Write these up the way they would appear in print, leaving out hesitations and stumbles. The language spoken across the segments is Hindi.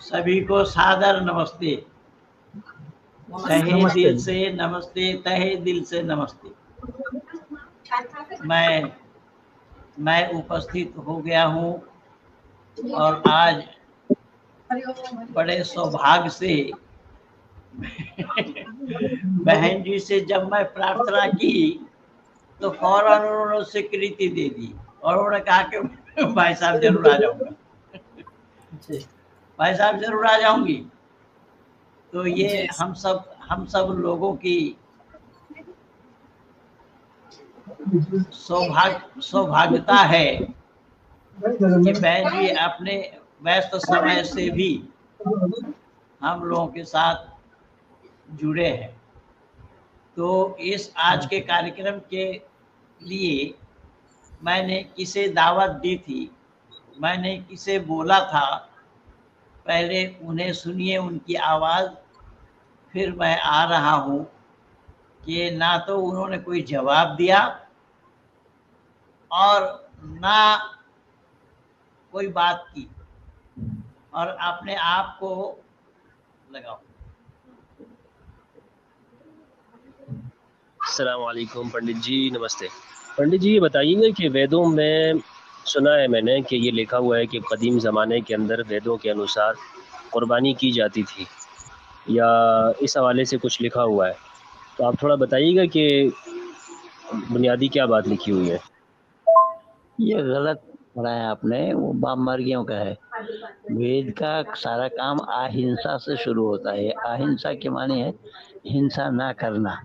सभी को सादर नमस्ते, तहे दिल से नमस्ते, तहे दिल से नमस्ते। मैं उपस्थित हो गया हूँ और आज बड़े सौभाग्य से बहन जी से जब मैं प्रार्थना की तो फौरन उन्होंने स्वीकृति दे दी और उन्होंने कहा कि भाई साहब जरूर आ जाऊंगा, भाई साहब जरूर आ जाऊंगी। तो ये हम सब लोगों की सौभाग्यता है कि बहन जी अपने व्यस्त समय से भी हम लोगों के साथ जुड़े हैं। तो इस आज के कार्यक्रम के लिए मैंने किसे दावत दी थी, मैंने किसे बोला था, पहले उन्हें सुनिए उनकी आवाज़, फिर मैं आ रहा हूँ कि ना तो उन्होंने कोई जवाब दिया और ना कोई बात की, और अपने आप को लगाओ। अस्सलाम वालेकुम पंडित जी, नमस्ते। पंडित जी ये बताइएगा कि वेदों में सुना है मैंने कि ये लिखा हुआ है कि कदीम ज़माने के अंदर वेदों के अनुसार कुर्बानी की जाती थी, या इस हवाले से कुछ लिखा हुआ है, तो आप थोड़ा बताइएगा कि बुनियादी क्या बात लिखी हुई है। ये गलत पढ़ा है आपने, वो बामर्गियों का है। वेद का सारा काम अहिंसा से शुरू होता है। अहिंसा के माने है हिंसा ना करना।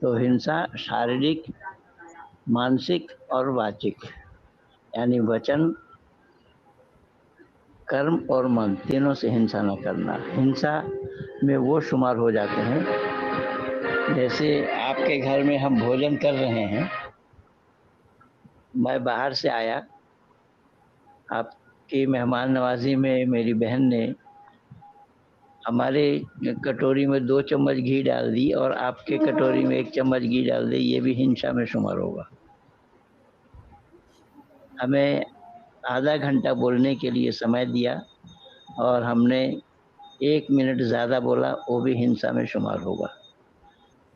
तो हिंसा शारीरिक, मानसिक और वाचिक, यानी वचन, कर्म और मन तीनों से हिंसा न करना। हिंसा में वो शुमार हो जाते हैं जैसे आपके घर में हम भोजन कर रहे हैं, मैं बाहर से आया, आपकी मेहमान नवाजी में मेरी बहन ने हमारे कटोरी में 2 चम्मच घी डाल दी और आपके कटोरी में 1 चम्मच घी डाल दी, ये भी हिंसा में शुमार होगा। हमें आधा घंटा बोलने के लिए समय दिया और हमने 1 मिनट ज़्यादा बोला, वो भी हिंसा में शुमार होगा।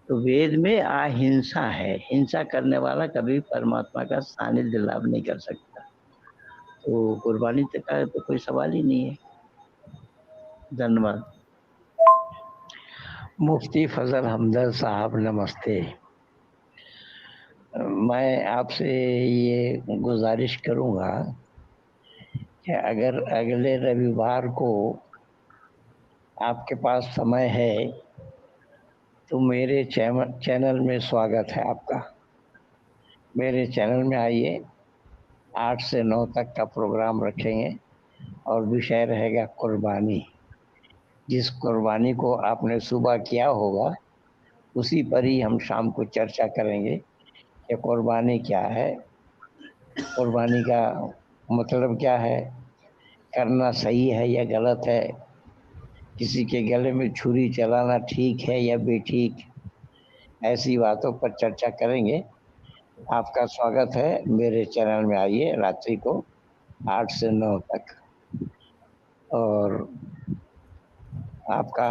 तो वेद में अहिंसा है। हिंसा करने वाला कभी परमात्मा का सानिध्य लाभ नहीं कर सकता। तो कुर्बानी तक का तो कोई सवाल ही नहीं है। धन्यवाद। मुफ्ती फजल हमदर्द साहब नमस्ते। मैं आपसे ये गुजारिश करूँगा कि अगर अगले रविवार को आपके पास समय है तो मेरे चैनल में स्वागत है आपका। मेरे चैनल में आइए, 8 से 9 तक का प्रोग्राम रखेंगे और विषय रहेगा कुर्बानी। जिस कुर्बानी को आपने सुबह किया होगा उसी पर ही हम शाम को चर्चा करेंगे कि कुर्बानी क्या है, कुर्बानी का मतलब क्या है, करना सही है या गलत है, किसी के गले में छुरी चलाना ठीक है या बेठीक, ऐसी बातों पर चर्चा करेंगे। आपका स्वागत है, मेरे चैनल में आइए रात्रि को 8 से 9 तक, और आपका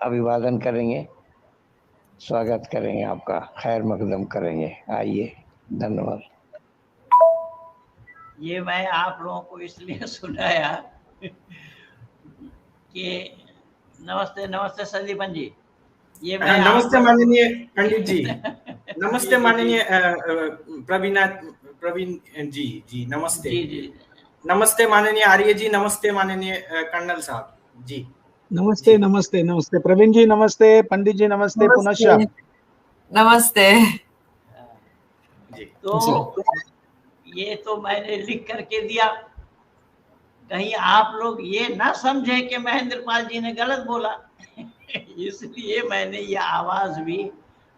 अभिवादन करेंगे, स्वागत करेंगे, आपका खैर मकदम करेंगे। आइए, धन्यवाद। ये मैं आप लोगों को इसलिए सुनाया कि नमस्ते नमस्ते संदीपन जी, ये मैं नमस्ते माननीय पंडित जी। नमस्ते माननीय प्रवीण जी नमस्ते। जी नमस्ते माननीय आर्य जी, नमस्ते माननीय कर्नल साहब जी। नमस्ते जी। नमस्ते नमस्ते प्रवीण जी, नमस्ते पंडित जी, नमस्ते पुनश्च नमस्ते जी। तो ये तो मैंने लिख करके दिया, कहीं आप लोग ये ना समझे कि महेंद्र पाल जी ने गलत बोला इसलिए मैंने ये आवाज भी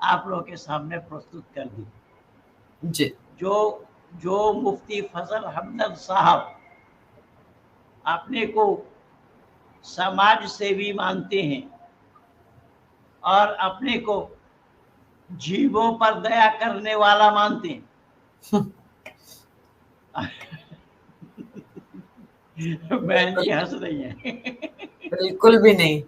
आप लोगों के सामने प्रस्तुत कर दी जी। जो मुफ्ती फजल हमदर्द साहब अपने को समाज सेवी मानते हैं और अपने को जीवों पर दया करने वाला मानते हैं बहन जी हंस रही हैं। बिल्कुल भी नहीं,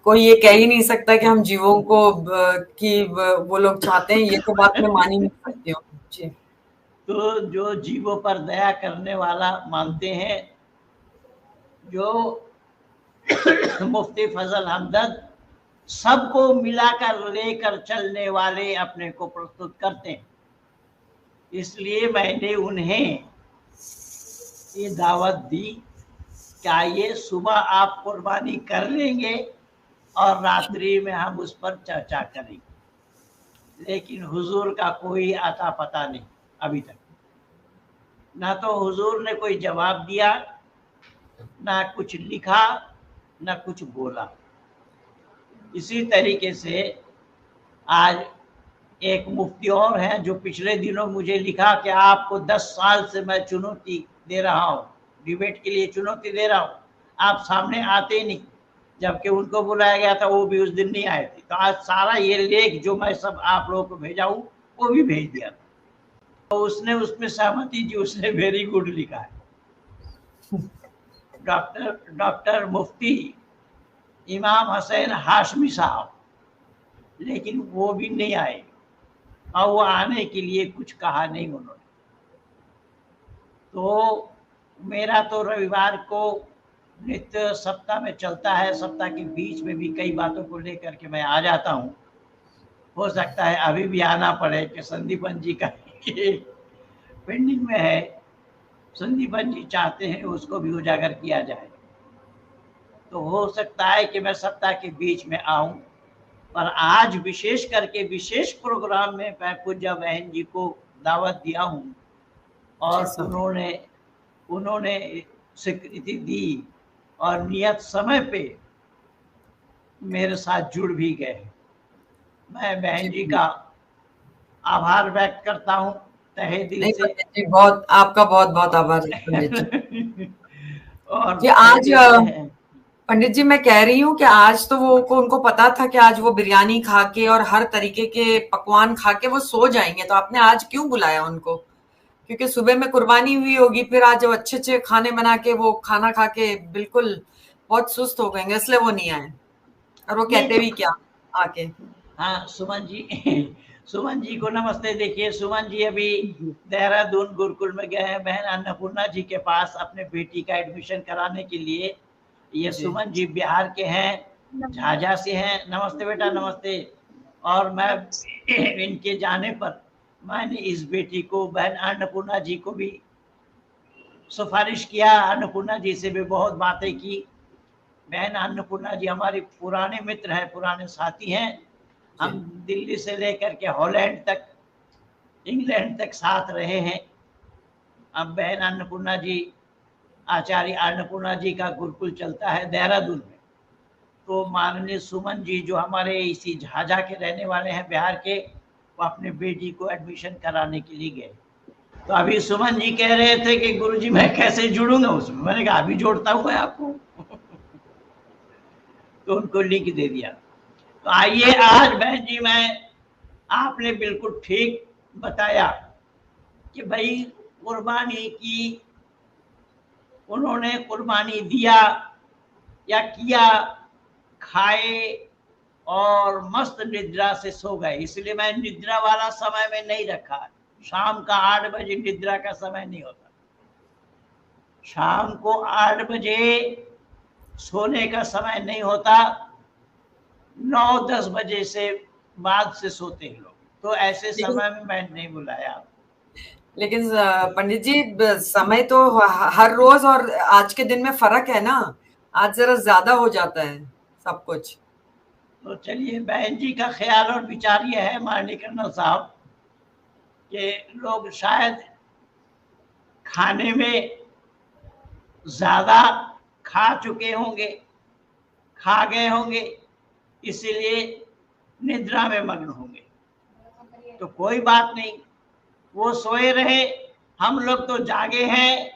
कोई ये कह ही नहीं सकता कि हम जीवों को कि वो लोग चाहते हैं, ये तो बात मैं मान ही नहीं सकती हूँ जी। तो जो जीवों पर दया करने वाला मानते हैं, जो मुफ्ती फजल हमदर्द सबको मिलाकर लेकर चलने वाले अपने को प्रस्तुत करते हैं, इसलिए मैंने उन्हें ये दावत दी कि आइए सुबह आप कुर्बानी कर लेंगे और रात्रि में हम उस पर चर्चा करेंगे। लेकिन हुजूर का कोई आता पता नहीं अभी तक, ना तो हुजूर ने कोई जवाब दिया, ना कुछ लिखा, ना कुछ बोला। इसी तरीके से आज एक मुफ्ती और हैं जो पिछले दिनों मुझे लिखा कि आपको 10 साल से मैं चुनौती दे रहा हूँ, डिबेट के लिए चुनौती दे रहा हूँ, आप सामने आते ही नहीं, जबकि उनको बुलाया गया था वो भी उस दिन नहीं आए थे। तो आज सारा ये लेख जो मैं सब आप लोगों को भेजा हूँ वो भी भेज दिया था, तो उसने उसमें सहमति जी, उसने वेरी गुड लिखा है। डॉक्टर मुफ्ती इमाम हुसैन हाशमी साहब, लेकिन वो भी नहीं आए और वो आने के लिए कुछ कहा नहीं उन्होंने। तो मेरा तो रविवार को नित्य सप्ताह में चलता है, सप्ताह के बीच में भी कई बातों को लेकर के मैं आ जाता हूँ। हो सकता है अभी भी आना पड़े कि संदीपन जी का पेंडिंग में है, संदीपन जी चाहते हैं उसको भी उजागर किया जाए, तो हो सकता है कि मैं सप्ताह के बीच में आऊं। पर आज विशेष करके विशेष प्रोग्राम में मैं पूज्य बहन जी को दावत दिया हूं और उन्होंने स्वीकृति दी और नियत समय पे मेरे साथ जुड़ भी गए। मैं बहन जी का आभार व्यक्त करता हूं तहे दिल से। जी बहुत आपका बहुत बहुत आभार पंडित जी। और जी आज पंडित जी मैं कह रही हूँ कि आज तो वो उनको पता था कि आज वो बिरयानी खा के और हर तरीके के पकवान खा के वो सो जाएंगे, तो आपने आज क्यों बुलाया उनको? क्योंकि सुबह में कुर्बानी हुई होगी, फिर आज वो अच्छे अच्छे खाने बना के वो खाना खा के बिल्कुल बहुत सुस्त हो गए, इसलिए वो नहीं आए। और वो कहते भी क्या आके। हाँ सुमन जी को नमस्ते। देखिए सुमन जी अभी देहरादून गुरुकुल में गए हैं बहन अन्नपूर्णा जी के पास अपने बेटी का एडमिशन कराने के लिए। ये सुमन जी बिहार के हैं, झाझा से हैं। नमस्ते बेटा नमस्ते। और मैं इनके जाने पर मैंने इस बेटी को बहन अन्नपूर्णा जी को भी सिफारिश किया, अन्नपूर्णा जी से भी बहुत बातें की। बहन अन्नपूर्णा जी हमारे पुराने मित्र हैं, पुराने साथी हैं। हम दिल्ली से लेकर के हॉलैंड तक, इंग्लैंड तक साथ रहे हैं। अब बहन अन्नपूर्णा जी, आचार्य अन्नपूर्णा जी का गुरुकुल चलता है देहरादून में, तो माननीय सुमन जी जो हमारे इसी झाझा के रहने वाले हैं बिहार के, वो अपने बेटी को एडमिशन कराने के लिए गए। तो अभी सुमन जी कह रहे थे कि गुरुजी मैं कैसे जुड़ूंगा उसमें। मैंने कहा अभी जोड़ता हूँ मैं आपको तो उनको लिंक दे दिया। तो आइए आज बहन जी, मैं आपने बिल्कुल ठीक बताया कि भाई कुर्बानी की, उन्होंने कुर्बानी दिया या किया, खाए और मस्त निद्रा से सो गए। इसलिए मैं निद्रा वाला समय में नहीं रखा। शाम का 8 बजे निद्रा का समय नहीं होता। शाम को 8 बजे सोने का समय नहीं होता, 9-10 बजे से बाद से सोते हैं लोग। तो ऐसे समय में मैं नहीं बुलाया। लेकिन पंडित जी समय तो हर रोज और आज के दिन में फर्क है ना, आज जरा ज्यादा हो जाता है सब कुछ। तो चलिए, बहन जी का ख्याल और विचार ये है माननीय कर्नल साहब कि लोग शायद खाने में ज्यादा खा चुके होंगे, खा गए होंगे, इसीलिए निद्रा में मग्न होंगे। तो कोई बात नहीं, वो सोए रहे, हम लोग तो जागे हैं।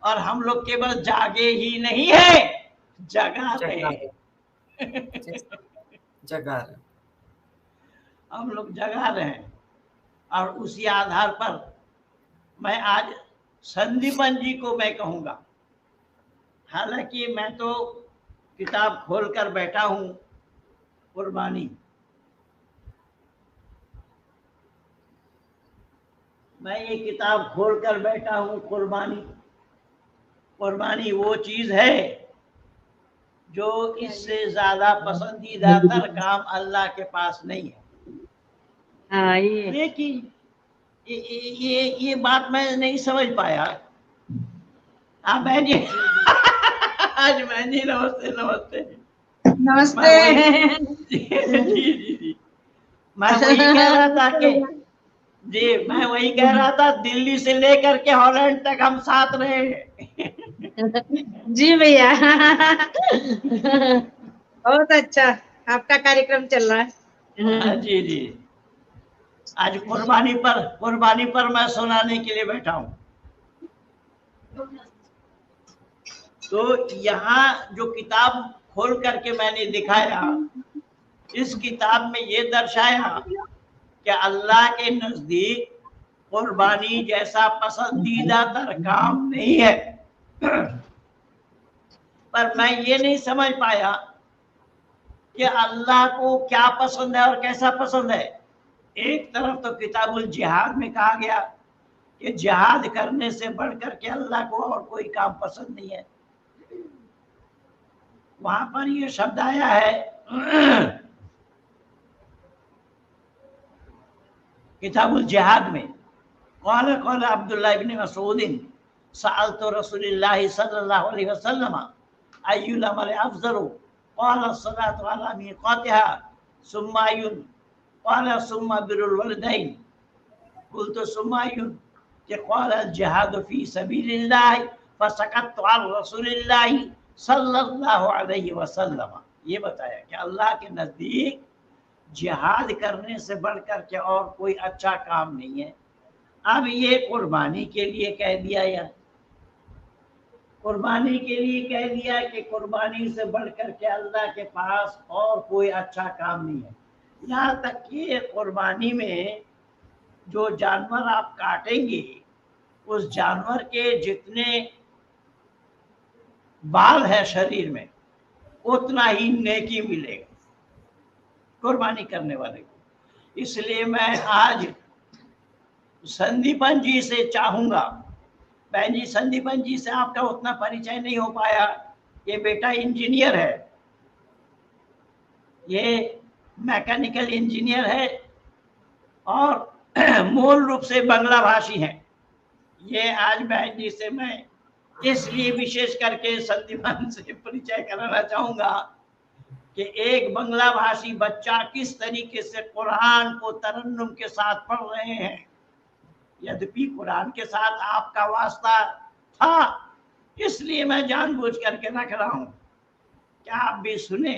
और हम लोग केवल जागे ही नहीं है, जगा रहे हैं जगा रहे, हम लोग जगा रहे हैं। और उसी आधार पर मैं आज संदीपन जी को मैं कहूंगा हालांकि मैं तो किताब खोल कर बैठा हूँ कुर्बानी, मैं ये किताब खोल कर बैठा हूँ कुर्बानी। कुर्बानी वो चीज है जो इससे ज्यादा पसंदीदा तर काम अल्लाह के पास नहीं है। हाँ, ये लेकिन ये बात मैं नहीं समझ पाया। हाँ बहन जी आज बहन जी नमस्ते नमस्ते नमस्ते। जी मैं वही कह रहा था कि मैं वही कह रहा था, दिल्ली से लेकर के हॉलैंड तक हम साथ रहे। जी भैया बहुत अच्छा आपका कार्यक्रम चल रहा है। हाँ जी जी, आज कुर्बानी पर मैं सुनाने के लिए बैठा हूँ। तो यहाँ जो किताब खोल करके मैंने दिखाया, इस किताब में ये दर्शाया कि अल्लाह के नजदीक कुर्बानी जैसा पसंदीदा तर काम नहीं है। पर मैं ये नहीं समझ पाया कि अल्लाह को क्या पसंद है और कैसा पसंद है। एक तरफ तो किताबुल जिहाद में कहा गया कि जिहाद करने से बढ़कर के अल्लाह को और कोई काम पसंद नहीं है। वहां पर ये शब्द आया है किताबुल जिहाद में, क़ाल क़ाल अब्दुल्लाह इब्न मसूद सअलतु रसूलुल्लाह सल्लल्लाहु अलैहि वसल्लम अय्युल अमल अफज़ल क़ाल अस्सलातु अला मीक़ातिहा सुम्मा अय्युन क़ाल सुम्मा बिरुल वलिदैन क़ुल्तु सुम्मा अय्युन कि क़ाल अल जिहादु फ़ी सबीलिल्लाह फ़सकत्तु अन रसूलिल्लाह सल्लल्लाहु अलैहि वसल्लम। ये बताया कि अल्लाह के नजदीक जिहाद करने से बढ़कर के और कोई अच्छा काम नहीं है। अब ये कुर्बानी के लिए कह दिया, या कुर्बानी के लिए कह दिया कि कुर्बानी से बढ़कर के अल्लाह के पास और कोई अच्छा काम नहीं है। यहाँ तक कि कुर्बानी में जो जानवर आप काटेंगे उस जानवर के जितने बाल है शरीर में उतना ही नेकी मिलेगा कुर्बानी करने वाले को। इसलिए मैं आज संदीपन जी से चाहूंगा, बहन जी संदीपन जी से आपका उतना परिचय नहीं हो पाया, ये बेटा इंजीनियर है, ये मैकेनिकल इंजीनियर है और मूल रूप से बांग्ला भाषी हैं। ये आज बहन जी से मैं इसलिए विशेष करके संदीपन से परिचय कराना चाहूंगा कि एक बांग्ला भाषी बच्चा किस तरीके से कुरान को तरन्नुम के साथ पढ़ रहे हैं। यद्यपि कुरान के साथ आपका वास्ता था, इसलिए मैं जानबूझ करके रख रहा हूं कि आप भी सुने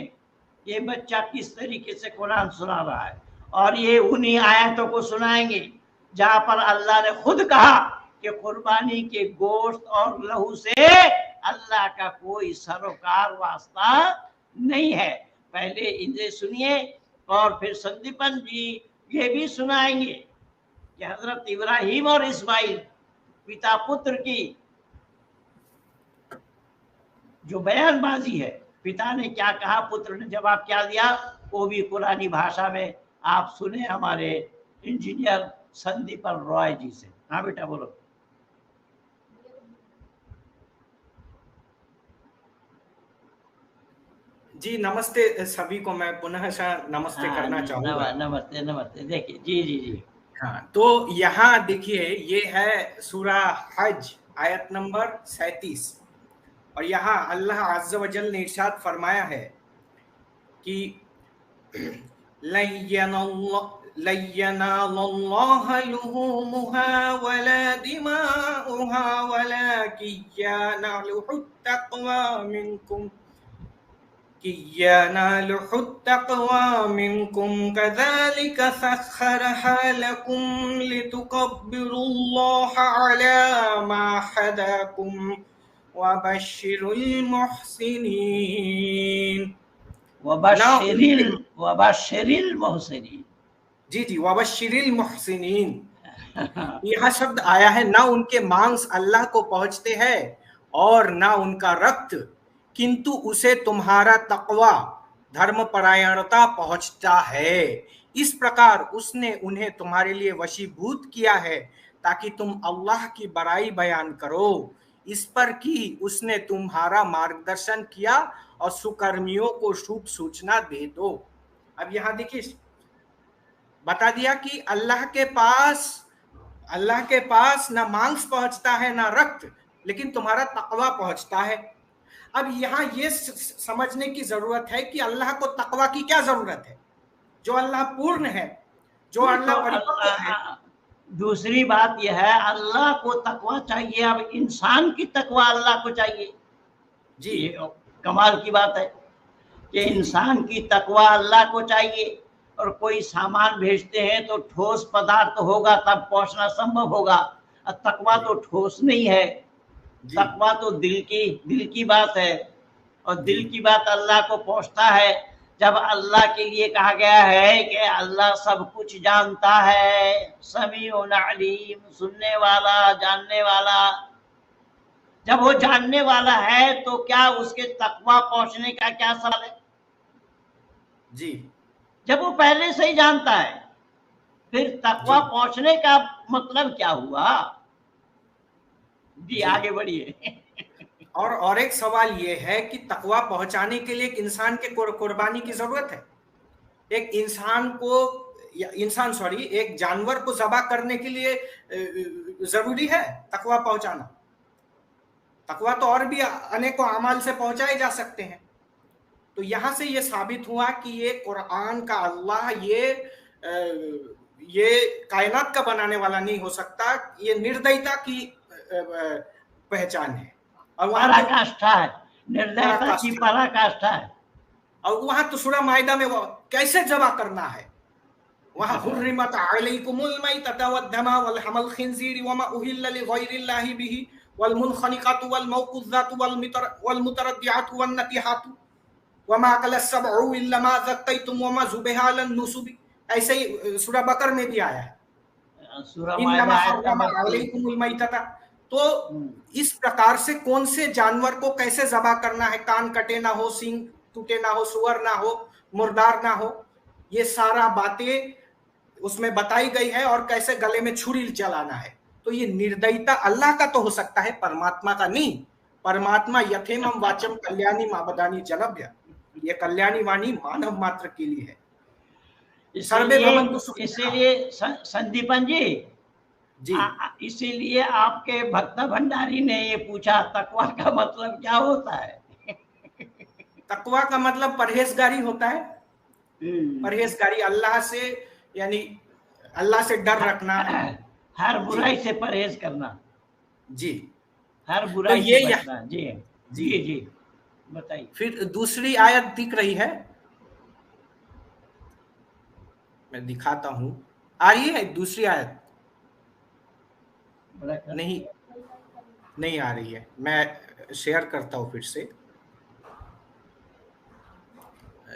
ये बच्चा किस तरीके से कुरान सुना रहा है। और ये उन्हीं आयतों को सुनाएंगे जहां पर अल्लाह ने खुद कहा कि कुर्बानी के गोश्त और लहू से अल्लाह का कोई सरोकार वास्ता नहीं है। पहले इन्हें सुनिए और फिर संदीपन जी ये भी सुनाएंगे कि हजरत इब्राहिम और इस्माइल पिता पुत्र की जो बयानबाजी है, पिता ने क्या कहा, पुत्र ने जवाब क्या दिया, वो भी कुरानी भाषा में आप सुने हमारे इंजीनियर संदीपन रॉय जी से। हाँ बेटा बोलो। जी नमस्ते सभी को, मैं पुनः नमस्ते करना चाहूंगा। नमस्ते नमस्ते। देखिए जी जी जी हाँ, तो यहाँ देखिए ये है सूरा हज आयत नंबर 37 और यहाँ अल्लाह अज़्ज़ व जल ने इरशाद फरमाया है कि लय्यनाल्लाह लुहुमुहा वला दिमाउहा वलाकिन यनालुहु तक़वा मिनकुम कज़ालिक सख़्ख़रहा लकुम लितुकब्बिरुल्लाह अला मा हदाकुम वबश्शिरिल मुहसिनीन। वबश्शिरिल मुहसिनीन। जी जी, वबश्शिरिल मुहसिनीन। यह शब्द आया है, ना उनके मांस अल्लाह को पहुंचते हैं और ना उनका रक्त, किंतु उसे तुम्हारा तकवा धर्मपरायणता पहुंचता है। इस प्रकार उसने उन्हें तुम्हारे लिए वशीभूत किया है ताकि तुम अल्लाह की बड़ाई बयान करो। इस पर कि उसने तुम्हारा मार्गदर्शन किया और सुकर्मियों को शुभ सूचना दे दो। अब यहां देखिए, बता दिया कि अल्लाह के पास ना मांस पहुंचता है ना रक्त, लेकिन तुम्हारा तकवा पहुंचता है। अब यहाँ ये समझने की जरूरत है कि अल्लाह को तकवा की क्या जरूरत है, जो अल्लाह पूर्ण है, जो अल्लाह परिपक्व है। दूसरी बात यह है, अल्लाह को तकवा चाहिए, अब इंसान की तकवा अल्लाह को चाहिए जी, ये कमाल की बात है कि इंसान की तकवा अल्लाह को चाहिए। और कोई सामान भेजते हैं तो ठोस पदार्थ होगा तब पहुंचना संभव होगा, और तकवा तो ठोस नहीं है, तकवा तो दिल की बात है, और दिल की बात अल्लाह को पहुंचता है जब अल्लाह के लिए कहा गया है कि अल्लाह सब कुछ जानता है, समीउन अलीम, सुनने वाला, जानने वाला। जब वो जानने वाला है तो क्या उसके तकवा पहुंचने का क्या सवाल है जी। जब वो पहले से ही जानता है, फिर तकवा पहुंचने का मतलब क्या हुआ? जी आगे बढ़िए। और एक सवाल ये है कि तकवा पहुंचाने के लिए एक इंसान के कुर्बानी की जरूरत है। एक एक जानवर को ज़बह करने के लिए जरूरी है तकवा पहुंचाना। तकवा तो और भी अनेकों अमाल से पहुंचाए जा सकते हैं। तो यहां से ये साबित हुआ कि ये कुरान का अल्लाह ये कायनात का बनाने वाला नहीं हो सकता, ये निर्दयता की पहचान है। और पराकाष्ठा है, निर्दयता की पराकाष्ठा है। और वहां तो सूरह माइदा में वो कैसे ज़बह करना है, वहां हुर्रिमत अलैकुमुल मैततु वद्दमा वल हमल खिंजीर वमा उहिल्ल लिगैरिल्लाहि बिही वल मुनखनिकतु वल मौकूज़तु वल मुतरद्दिअतु वन नतिहतु वमा अकलस सबउ इल्ला मा ज़क्कैतुम वमा ज़ुबिहा अलन नुसुबी। ऐसे ही सूरह बकर में भी आया है, सूरह माइदा अलैकुमुल मैतता। तो इस प्रकार से कौन से जानवर को कैसे ज़बह करना है, कान कटे ना हो, सींग टूटे ना हो, सुअर ना हो, मुर्दार ना हो, ये सारा बातें उसमें बताई गई है, और कैसे गले में छुरी चलाना है। तो ये निर्दयता अल्लाह का तो हो सकता है, परमात्मा का नहीं। परमात्मा यथेमम वाचम कल्याणी माबदानी जनभ्य, ये कल्याणी वाणी मानव मात्र के लिए है। इसीलिए संदीपन जी इसीलिए आपके भक्त भंडारी ने ये पूछा तकवा का मतलब क्या होता है। तकवा का मतलब परहेजगारी होता है। परहेजगारी अल्लाह से, यानी अल्लाह से डर रखना, हर बुराई से परहेज करना। जी, हर बुराई तो ये से बचना। जी जी जी बताइए। फिर दूसरी आयत दिख रही है, मैं दिखाता हूं। आ रही है दूसरी आयत? नहीं आ रही है। मैं शेयर करता हूं फिर से,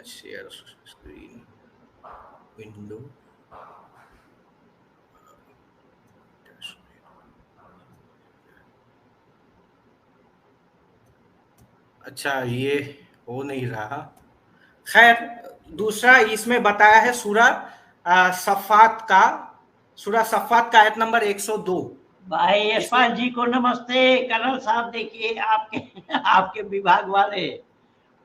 शेयर स्क्रीन विंडो। अच्छा, ये हो नहीं रहा। खैर, दूसरा इसमें बताया है सूरह सफ़ात का आयत नंबर 102। भाई यशपाल जी को नमस्ते। कर्नल साहब देखिए आपके विभाग वाले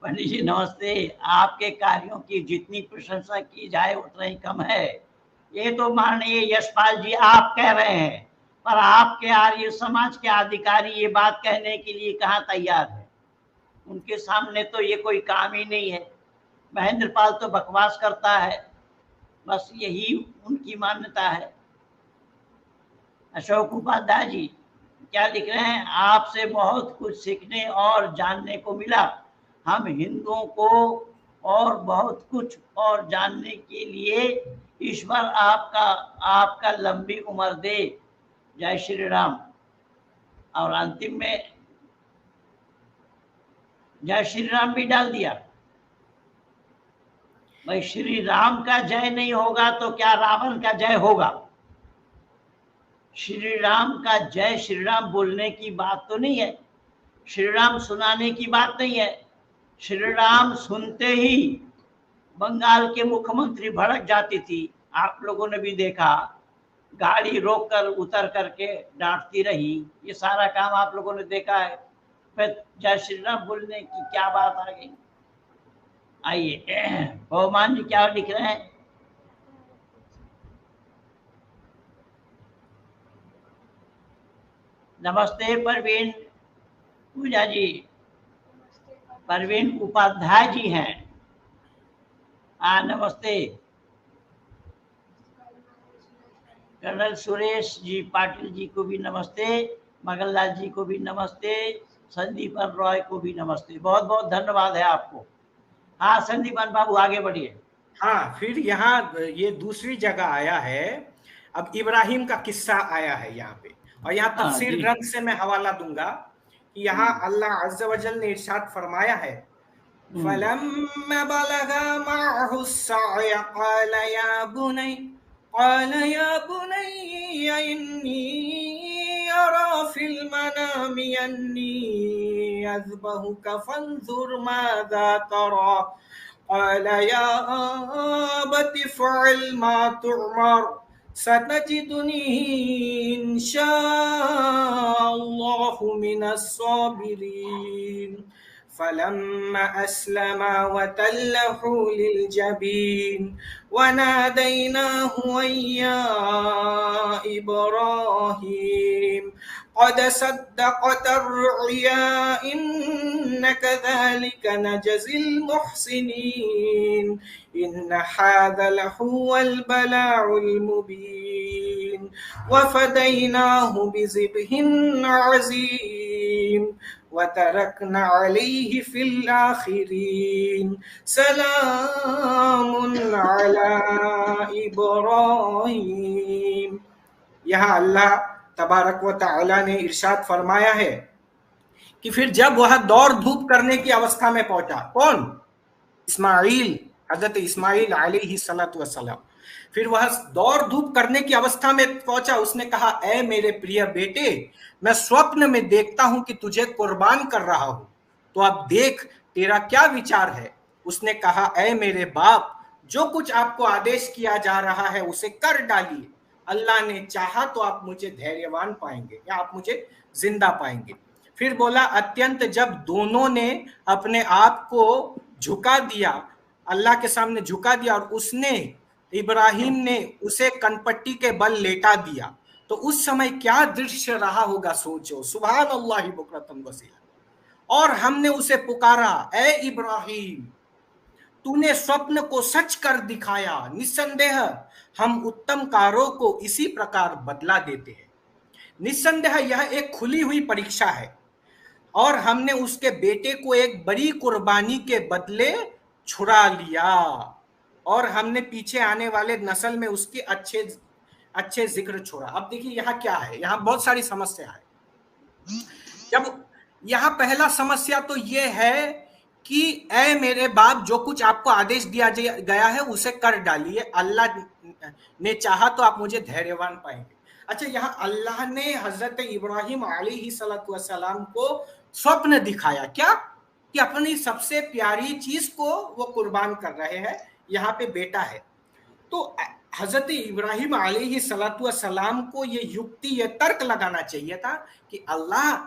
पंडित जी नमस्ते। आपके कार्यों की जितनी प्रशंसा की जाए उतना ही कम है। ये तो माननीय यशपाल जी आप कह रहे हैं, पर आपके आर्य समाज के अधिकारी ये बात कहने के लिए कहाँ तैयार है। उनके सामने तो ये कोई काम ही नहीं है। महेंद्र पाल तो बकवास करता है, बस यही उनकी मान्यता है। अशोक उपाध्याय जी क्या लिख रहे हैं? आपसे बहुत कुछ सीखने और जानने को मिला। हम हिंदुओं को और बहुत कुछ और जानने के लिए ईश्वर आपका लंबी उम्र दे। जय श्री राम। और अंतिम में जय श्री राम भी डाल दिया। भाई श्री राम का जय नहीं होगा तो क्या रावण का जय होगा? श्री राम का जय श्री राम बोलने की बात तो नहीं है। श्री राम सुनाने की बात नहीं है। श्री राम सुनते ही बंगाल के मुख्यमंत्री भड़क जाती थी। आप लोगों ने भी देखा, गाड़ी रोक कर उतर करके डांटती रही। ये सारा काम आप लोगों ने देखा है। फिर जय श्री राम बोलने की क्या बात आ गई। आइए बहुमान जी क्या लिख रहे हैं। नमस्ते परवीन पूजा जी, परवीन उपाध्याय जी हैं। नमस्ते। कर्नल सुरेश जी पाटिल जी को भी नमस्ते, मगनलाल जी को भी नमस्ते, संदीपन रॉय को भी नमस्ते। बहुत बहुत धन्यवाद है आपको। हाँ संदीपन बाबू आगे बढ़िए। हाँ, फिर यहाँ ये दूसरी जगह आया है। अब इब्राहिम का किस्सा आया है यहाँ पे, और यहाँ तफसीर ग्रंथ से मैं हवाला दूंगा कि यहाँ अल्लाह अज़्ज़ व जल ने इरशाद फरमाया है, फलम्मा बलगा मअहु अस्सअय क़ाल या बुनय्य इन्नी अरा फिल मनामि अन्नी अज़बहुका फंज़ुर माज़ा तरा क़ाल या अबति फ़अल मा तुअमर सतजिदुनी इंशाअल्लाहु मिनस्साबिरीन फलम्मा अस्लमा वतल्लहु लिलजबीन वनादैनाहु या इब्राहीम क़द सद्दक़त अर्रुया इन्ना कज़ालिका नजज़िल मुहसिनीन इन्न हाज़ा लहुवल बलाउल मुबीन वफ़दैनाहु बिज़िब्हिन अज़ीम वतरकना अलैहि फिल आखिरीन सलामुन अला इब्राहीम। यहाँ अल्लाह तबारक व तआला ने इरशाद फरमाया है कि फिर जब वह दौड़ धूप करने की अवस्था में पहुंचा, कौन? इस्माइल, हजरत इस्माइल अलैहिस्सलातु वस्सलाम। फिर वह दौड़ धूप करने की अवस्था में पहुंचा। उसने कहा, ऐ मेरे प्रिय बेटे, मैं स्वप्न में देखता हूं कि तुझे कुर्बान कर रहा हूं, तो अब देख तेरा क्या विचार है। उसने कहा, ऐ मेरे बाप, जो कुछ आपको आदेश किया जा रहा है उसे कर डालिए। अल्लाह ने चाहा तो आप मुझे धैर्यवान पाएंगे या आप मुझे जिंदा पाएंगे। फिर बोला, अत्यंत जब दोनों ने अपने आप को झुका दिया, अल्लाह के सामने झुका दिया, और उसने, इब्राहिम ने उसे कनपट्टी के बल लेटा दिया, तो उस समय क्या दृश्य रहा होगा, सोचो। सुभान अल्लाह बुकरतन वसीला। और हमने उसे पुकारा, ऐ इब्राहिम, तूने स्वप्न को सच कर दिखाया, निस्संदेह हम उत्तम कारों को इसी प्रकार बदला देते हैं। निस्संदेह यह एक खुली हुई परीक्षा है, और हमने उसके बेटे को एक बड़ी कुर्बानी के बदले छुड़ा लिया, और हमने पीछे आने वाले नस्ल में उसके अच्छे जिक्र छोड़ा। अब देखिए यहाँ क्या है, यहाँ बहुत सारी समस्या है। जब यहाँ पहला समस्या तो ये है कि ऐ मेरे बाप, जो कुछ आपको आदेश दिया गया है उसे कर डालिए, अल्लाह ने चाहा तो आप मुझे धैर्यवान पाएंगे। अच्छा, यहाँ अल्लाह ने हजरत इब्राहिम अलैहिस्सलातु वस्सलाम को स्वप्न दिखाया, क्या कि अपनी सबसे प्यारी चीज को वो कुर्बान कर रहे हैं, यहाँ पे बेटा है। तो हजरत इब्राहिम अलैहिस्सलातु वस्सलाम को ये युक्ति, ये तर्क लगाना चाहिए था कि अल्लाह,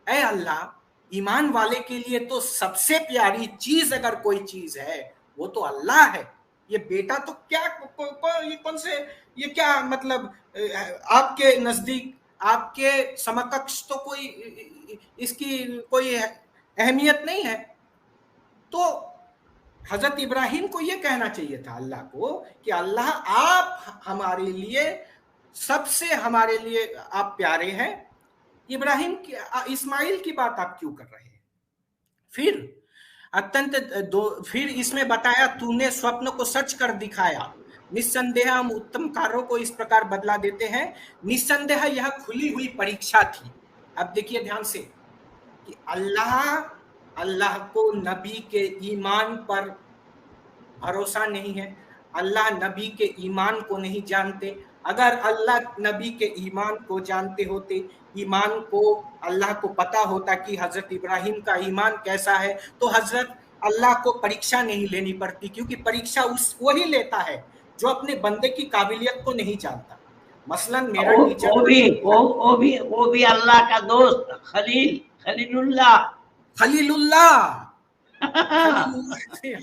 ऐ अल्लाह, ईमान वाले के लिए तो सबसे प्यारी चीज अगर कोई चीज है वो तो अल्लाह है। ये बेटा तो क्या, ये कौन से, ये क्या मतलब, आपके नजदीक, आपके समकक्ष तो कोई इसकी कोई अहमियत नहीं है। तो हजरत इब्राहिम को ये कहना चाहिए था अल्लाह को कि अल्लाह, आप हमारे लिए सबसे, हमारे लिए आप प्यारे हैं। इब्राहिम की, इस्माइल की बात आप क्यों कर रहे हैं? फिर इसमें बताया, तूने स्वप्न को सच कर दिखाया, निस्संदेह हम उत्तम कार्यों को इस प्रकार बदला देते हैं। निस्संदेह यह खुली हुई परीक्षा थी। अब देखिए ध्यान से कि अल्लाह को नबी के ईमान पर भरोसा नहीं है, अल्लाह नबी के ईमान को नहीं जानते, अगर अल्लाह नबी के ईमान को जानते होते, ईमान को अल्लाह को पता होता कि हजरत इब्राहिम का ईमान कैसा है, तो हजरत अल्लाह को परीक्षा नहीं लेनी पड़ती, क्योंकि परीक्षा वही लेता है जो अपने बंदे की काबिलियत को नहीं जानता। मसलन मेरा टीचर वो भी अल्लाह का दोस्त खलीलुल्लाह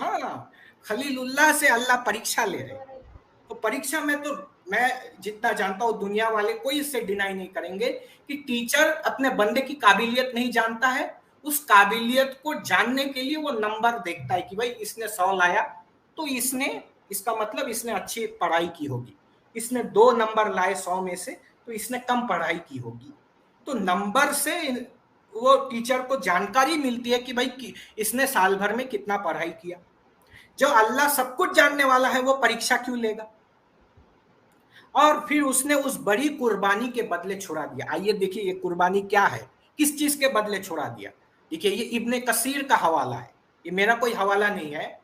हाँ, खलीलुल्लाह से अल्लाह परीक्षा ले रहे। तो परीक्षा में तो मैं जितना जानता हूँ, दुनिया वाले कोई इससे डिनाई नहीं करेंगे कि टीचर अपने बंदे की काबिलियत नहीं जानता है, उस काबिलियत को जानने के लिए वो नंबर देखता है कि भाई इसने 100 लाया तो इसका मतलब इसने अच्छी पढ़ाई की होगी, इसने 2 नंबर लाए 100 में से तो इसने कम पढ़ाई की होगी। तो नंबर से वो टीचर को जानकारी मिलती है कि भाई इसने साल भर में कितना पढ़ाई किया। जो अल्लाह सब कुछ जानने वाला है वो परीक्षा क्यों लेगा? और फिर उसने उस बड़ी कुर्बानी के बदले छुड़ा दिया। आइए देखिए ये कुर्बानी क्या है, किस चीज के बदले छुड़ा दिया। देखिए ये इब्ने कसीर का हवाला है, ये मेरा कोई हवाला नहीं है।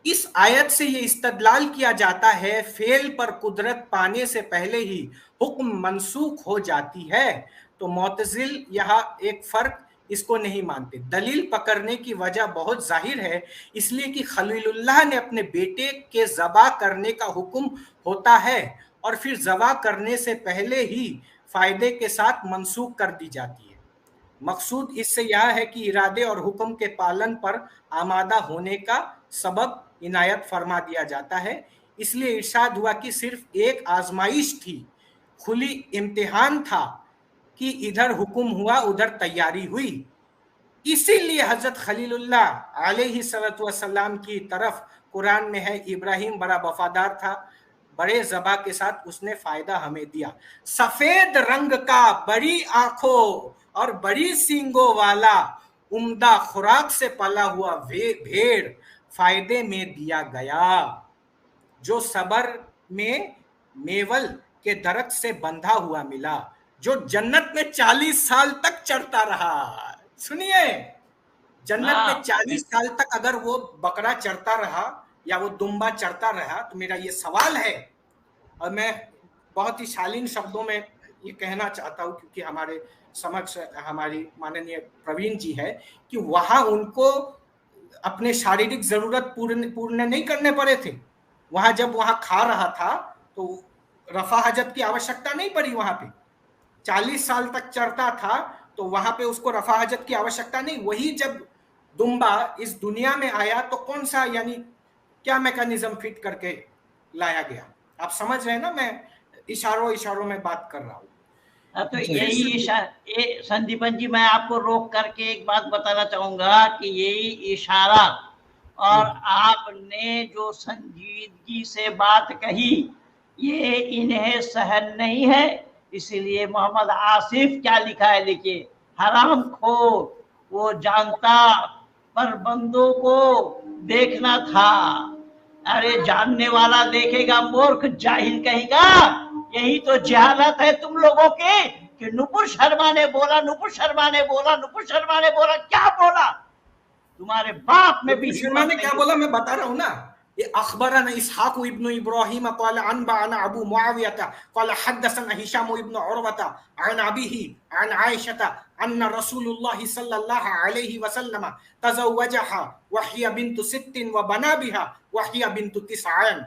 इस आयत से ये इस्तदलाल किया जाता है फेल पर कुदरत पाने से पहले ही हुक्म मनसूख हो जाती है। तो मुअतजिल यहाँ एक फर्क इसको नहीं मानते। दलील पकड़ने की वजह बहुत जाहिर है, इसलिए कि खलीलुल्लाह ने अपने बेटे के ज़बा करने का हुक्म होता है और फिर ज़बा करने से पहले ही फायदे के साथ मनसूख कर दी जाती है। मकसूद इससे यह है कि इरादे और हुक्म के पालन पर आमादा होने का सबब इनायत फरमा दिया जाता है। इसलिए इरशाद हुआ कि सिर्फ एक आजमाइश थी, खुली इम्तिहान था कि इधर हुक्म हुआ उधर तैयारी हुई। इसीलिए हजरत खलीलुल्लाह अलैहिस्सलातु वस्सलाम की तरफ कुरान में है, इब्राहिम बड़ा वफादार था, बड़े ज़बा के साथ उसने फायदा हमें दिया। सफेद रंग का, बड़ी आंखों और बड़ी सींगों वाला, उम्दा खुराक से पला हुआ भेड़ फायदे में दिया गया, जो सबर में मेवल के दरख्त से बंधा हुआ मिला, जो जन्नत में 40 साल तक चढ़ता रहा। सुनिए, जन्नत में 40 साल तक अगर वो बकरा चढ़ता रहा या वो दुम्बा चढ़ता रहा, तो मेरा ये सवाल है और मैं बहुत ही शालीन शब्दों में ये कहना चाहता हूँ, क्योंकि हमारे समक्ष हमारी माननीय प्रवीण जी है, कि वहां उनको अपने शारीरिक जरूरत पूर्ण नहीं करने पड़े थे। वहां जब वहां खा रहा था तो रफा हजत की आवश्यकता नहीं पड़ी। वहां पे 40 साल तक चढ़ता था तो वहां पे उसको रफा हजत की आवश्यकता नहीं। वही जब दुम्बा इस दुनिया में आया तो कौन सा यानी क्या मैकेनिज्म फिट करके लाया गया? आप समझ रहे हैं ना, मैं इशारों में बात कर रहा हूँ। तो यही संदीपन जी, मैं आपको रोक करके एक बात बताना चाहूंगा कि यही इशारा और आपने जो संजीदगी से बात कही, ये इन्हें सहन नहीं है। इसीलिए मोहम्मद आसिफ क्या लिखा है, देखिए, हराम खोर वो जानता पर बंदों को देखना था। अरे जानने वाला देखेगा, मूर्ख जाहिल कहेगा। यही तो जहालत है तुम लोगों के, कि नुपुर शर्मा ने बोला, नुपुर शर्मा ने बोला, नुपुर शर्मा ने बोला। क्या बोला? तुम्हारे बाप में भी शर्मा ने क्या बोला मैं बता रहा हूँ ना। ये अखबरना इसहाक इब्न इब्राहिम क़ाल अनबअना अबू मुआविया क़ाल हद्दसना हिशाम इब्न उरवता अन अबीही अन आयशा अन्न रसूलुल्लाह सल्लल्लाहु अलैहि वसल्लम तज़व्वजहा वहिया बिन्तु 60 व बना बिहा वहिया बिन्तु 90।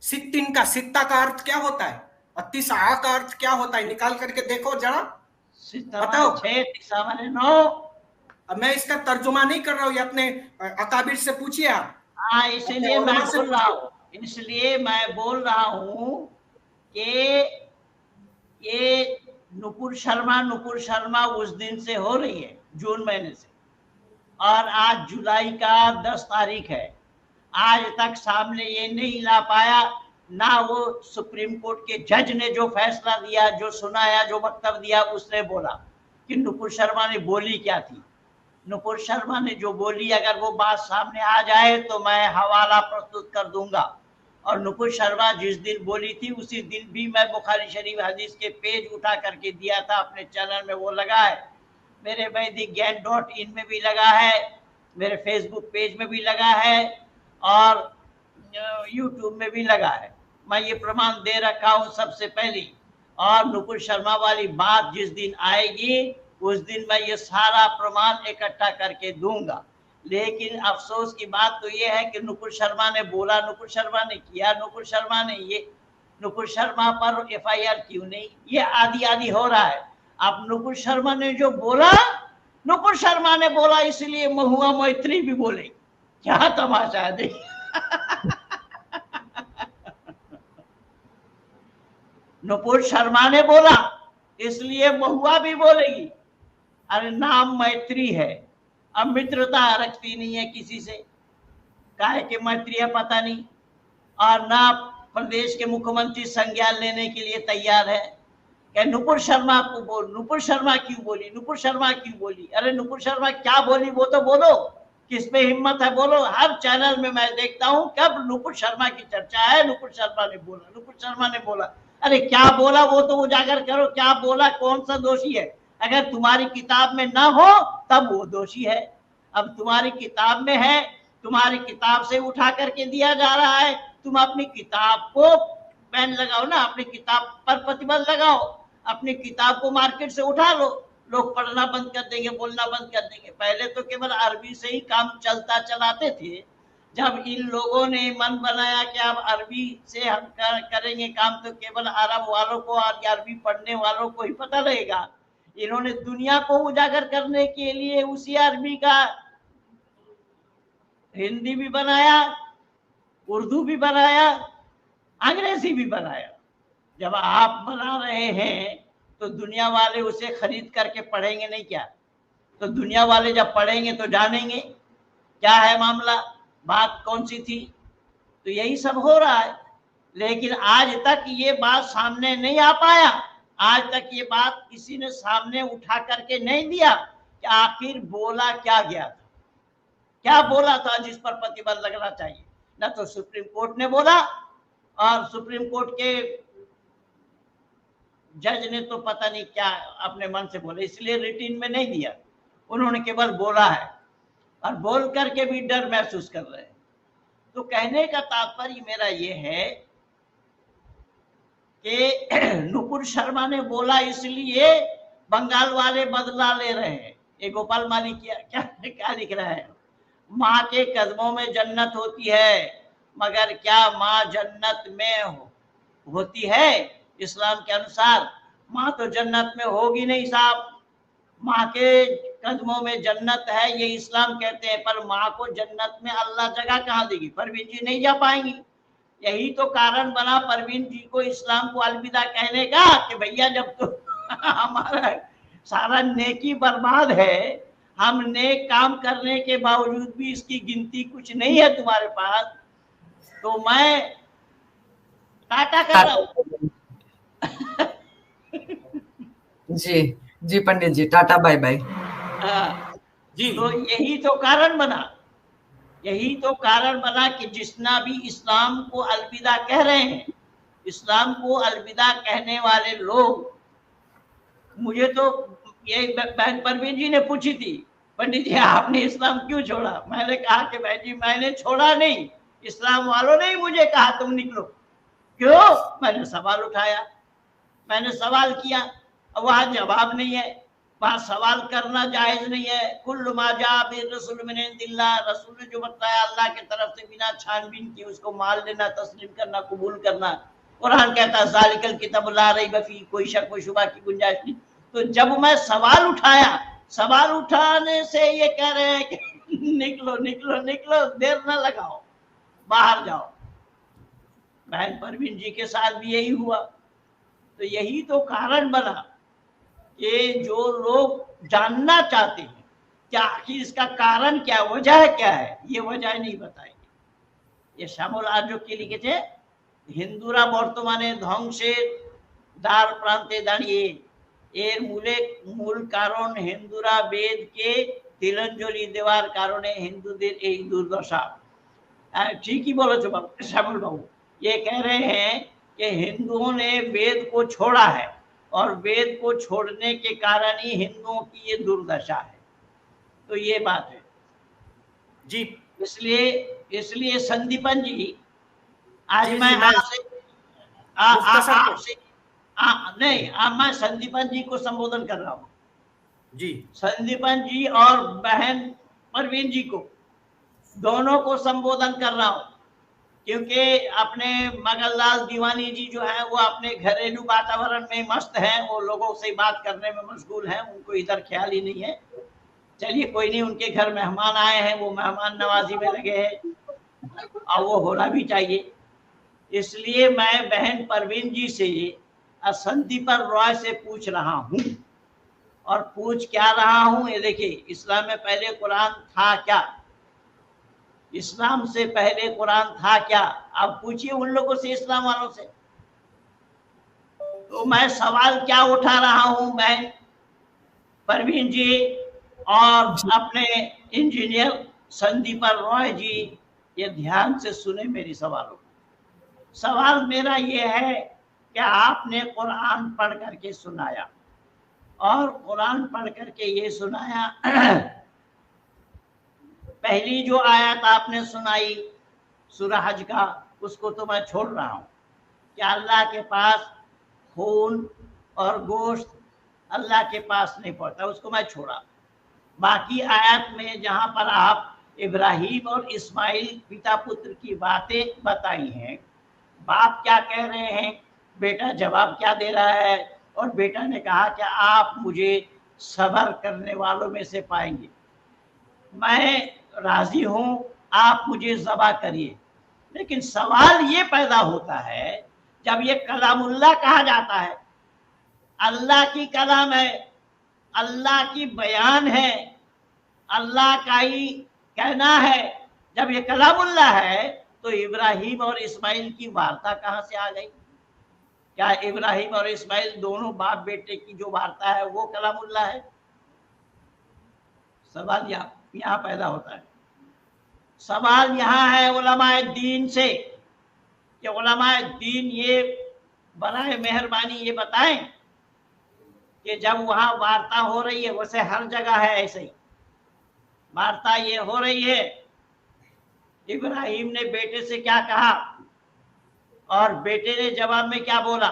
60 का सित्ता का अर्थ क्या होता है और 90 का अर्थ क्या होता है? निकाल करके देखो जरा, बताओ। 6 9। अब मैं इसका तर्जुमा नहीं कर रहा हूँ, ये अपने अकाबिर से पूछिए आप। हाँ, इसलिए मैं बोल रहा हूँ कि ये नुपुर शर्मा उस दिन से हो रही है, जून महीने से, और आज जुलाई का 10 तारीख है। आज तक सामने ये नहीं ला पाया, ना वो सुप्रीम कोर्ट के जज ने जो फैसला दिया, जो सुनाया, जो वक्तव्य दिया, उसने बोला कि नुपुर शर्मा ने बोली क्या थी। नुपुर शर्मा ने जो बोली, अगर वो बात सामने आ जाए तो मैं हवाला प्रस्तुत कर दूंगा। और नुपुर शर्मा जिस दिन बोली थी उसी दिन भी मैं बुखारी शरीफ हदीस के पेज उठा करके दिया था अपने चैनल में। वो लगा है, मेरे वैदिक ज्ञान .in में भी लगा है, मेरे फेसबुक पेज में भी लगा है और यूट्यूब में भी लगा है। मैं ये प्रमाण दे रखा हूं सबसे पहले। और नुपुर शर्मा वाली बात जिस दिन आएगी उस दिन मैं ये सारा प्रमाण इकट्ठा करके दूंगा। लेकिन अफसोस की बात तो ये है कि नुपुर शर्मा ने बोला, नुपुर शर्मा ने किया, नुपुर शर्मा ने ये, नुपुर शर्मा पर FIR क्यों नहीं? ये आदि आदि हो रहा है। अब नुपुर शर्मा ने जो बोला, नुपुर शर्मा ने बोला इसलिए महुआ मैत्री भी बोले। क्या तमाशा है देखिए। नुपुर शर्मा ने बोला इसलिए महुआ भी बोलेगी। अरे नाम मैत्री है, अब मित्रता रखती नहीं है किसी से, काहे के मैत्री है पता नहीं। और ना प्रदेश के मुख्यमंत्री संज्ञान लेने के लिए तैयार है कि नुपुर शर्मा को बोल, नुपुर शर्मा क्यों बोली, नुपुर शर्मा क्यों बोली। अरे नुपुर शर्मा क्या बोली वो तो बोलो, किस पे हिम्मत है बोलो। हर चैनल में मैं देखता हूं कब नुपुर शर्मा की चर्चा है, नुपुर शर्मा ने बोला, नुपुर शर्मा ने बोला। अरे क्या बोला वो तो उजागर करो, क्या बोला, कौन सा दोषी है। अगर तुम्हारी किताब में ना हो तब वो दोषी है। अब तुम्हारी किताब में है, तुम्हारी किताब से उठा करके दिया जा रहा है, तुम अपनी किताब को बैन लगाओ ना, अपनी किताब पर प्रतिबंध लगाओ, अपनी किताब को मार्केट से उठा लो, लोग पढ़ना बंद कर देंगे, बोलना बंद कर देंगे। पहले तो केवल अरबी से ही काम चलाते थे। जब इन लोगों ने मन बनाया कि अब अरबी से हम करेंगे काम, तो केवल अरब वालों को और अरबी पढ़ने वालों को ही पता रहेगा। इन्होंने दुनिया को उजागर करने के लिए उसी अरबी का हिंदी भी बनाया, उर्दू भी बनाया, अंग्रेजी भी बनाया। जब आप बना रहे हैं तो दुनिया वाले उसे खरीद करके पढ़ेंगे नहीं क्या? तो दुनिया वाले जब पढ़ेंगे तो जानेंगे क्या है मामला, बात कौन सी थी। तो यही सब हो रहा है। लेकिन आज तक ये बात सामने नहीं आ पाया, आज तक ये बात किसी ने सामने उठा करके नहीं दिया कि आखिर बोला क्या गया था, क्या बोला था जिस पर प्रतिबंध लगना चाहिए। न तो सुप्रीम कोर्ट ने बोला, और सुप्रीम कोर्ट के जज ने तो पता नहीं क्या अपने मन से बोले, इसलिए रिटिन में नहीं दिया। उन्होंने केवल बोला है और बोल करके भी डर महसूस कर रहे हैं। तो कहने का तात्पर्य मेरा ये है कि नुपुर शर्मा ने बोला इसलिए बंगाल वाले बदला ले रहे हैं। ये गोपाल माली क्या लिख रहा है, माँ के कदमों में जन्नत होती है, मगर क्या माँ जन्नत में होती है? इस्लाम के अनुसार माँ तो जन्नत में होगी नहीं साहब। माँ के कदमों में जन्नत है ये इस्लाम कहते हैं, पर माँ को जन्नत में अल्लाह जगह कहाँ देगी? परवीन जी नहीं जा पाएंगी। यही तो कारण बना परवीन जी को इस्लाम को अलविदा कहने का कि भैया जब तो हमारा सारा नेकी बर्बाद है, हम नेक काम करने के बावजूद भी इसकी गिनती कुछ नहीं है तुम्हारे पास, तो मैं टाटा कर रहा हूँ। जी जी पंडित जी, टाटा बाय बाय। जी तो यही तो कारण बना, यही तो कारण बना कि जितना भी इस्लाम को अलविदा कह रहे हैं, इस्लाम को अलविदा कहने वाले लोग, मुझे तो ये बहन परवीन जी ने पूछी थी, पंडित जी आपने इस्लाम क्यों छोड़ा? मैंने कहा कि बहन जी मैंने छोड़ा नहीं, इस्लाम वालों ने ही मुझे कहा तुम निकलो। क्यों? मैंने सवाल उठाया, मैंने सवाल किया, वहां जवाब नहीं है, वहां सवाल करना जायज नहीं है। कुल्लु मा जा बिर्रसूल मिन इंदिल्लाह, रसूल ने जो बताया अल्लाह की तरफ से बिना छानबीन की उसको मान लेना, तस्लीम करना, कबूल करना। कुरान कहता है ज़ालिकल किताब ला रैब फीह, कोई शक कोई शुबा की गुंजाइश नहीं। तो जब मैं सवाल उठाया, सवाल उठाने से ये कह रहे हैं कि निकलो निकलो निकलो, देर न लगाओ, बाहर जाओ। बहन परवीन जी के साथ भी यही हुआ। तो यही तो कारण बना कि जो लोग जानना चाहते हैं क्या आखिर इसका कारण क्या, वजह क्या है, ये वजह नहीं बताएंगे। ये श्यामल आर्य के लिखे हिंदुरा बर्तमाने ध्वंसे द्वार प्रांते दाঁড়িয়ে এর মূল কারণ হিন্দুরা বেদকে তিলাঞ্জলি দেওয়ার কারণে হিন্দুদের এই দুর্দশা। ठीक ही बोलो श्यामल बाबू, ये कह रहे हैं कि हिंदुओं ने वेद को छोड़ा है और वेद को छोड़ने के कारण ही हिंदुओं की ये दुर्दशा है। तो ये बात है जी। इसलिए संदीपन जी आज मैं आपसे नहीं, मैं संदीपन जी को संबोधन कर रहा हूँ जी। संदीपन जी और बहन परवीन जी को, दोनों को संबोधन कर रहा हूँ, क्योंकि अपने मगनलाल दीवानी जी जो है वो अपने घरेलू वातावरण में मस्त हैं, वो लोगों से बात करने में मशगूल हैं, उनको इधर ख्याल ही नहीं है। चलिए कोई नहीं, उनके घर मेहमान आए हैं, वो मेहमान नवाजी में लगे हैं और वो होना भी चाहिए। इसलिए मैं बहन परवीन जी से संदीपन रॉय से पूछ रहा हूँ, और पूछ क्या रहा हूँ ये देखिए। इस्लाम में पहले कुरान था क्या? इस्लाम से पहले कुरान था क्या? अब पूछिए उन लोगों से, इस्लाम वालों से। तो मैं सवाल क्या उठा रहा हूं बहन परवीन जी और अपने इंजीनियर संदीपन रॉय जी, ये ध्यान से सुने मेरी सवालों को। सवाल मेरा ये है कि आपने कुरान पढ़ करके सुनाया, और कुरान पढ़ करके ये सुनाया पहली जो आयत आपने सुनाई सूरह हज का, उसको तो मैं छोड़ रहा हूं कि अल्लाह के पास खून और गोश्त अल्लाह के पास नहीं पहुंचता, उसको मैं छोड़ा। बाकी आयत में जहां पर आप इब्राहिम और इस्माइल पिता पुत्र की बातें बताई हैं, बाप क्या कह रहे हैं, बेटा जवाब क्या दे रहा है, और बेटा ने कहा कि आप मुझे सब्र करने वालों में से पाएंगे, मैं राजी हूं, आप मुझे ज़बा करिए। लेकिन सवाल ये पैदा होता है, जब ये कलामुल्लाह कहा जाता है, अल्लाह की कलाम है, अल्लाह की बयान है, अल्लाह का ही कहना है, जब ये कलामुल्लाह है तो इब्राहिम और इस्माइल की वार्ता कहां से आ गई? क्या इब्राहिम और इस्माइल दोनों बाप बेटे की जो वार्ता है वो कलामुल्लाह है? सवाल यहाँ पैदा होता है। सवाल यहाँ है उलमाए दीन से कि उलमाए दीन ये बराए मेहरबानी ये बताएं कि जब वहां वार्ता हो रही है, वैसे हर जगह है ऐसे ही वार्ता ये हो रही है, इब्राहिम ने बेटे से क्या कहा और बेटे ने जवाब में क्या बोला?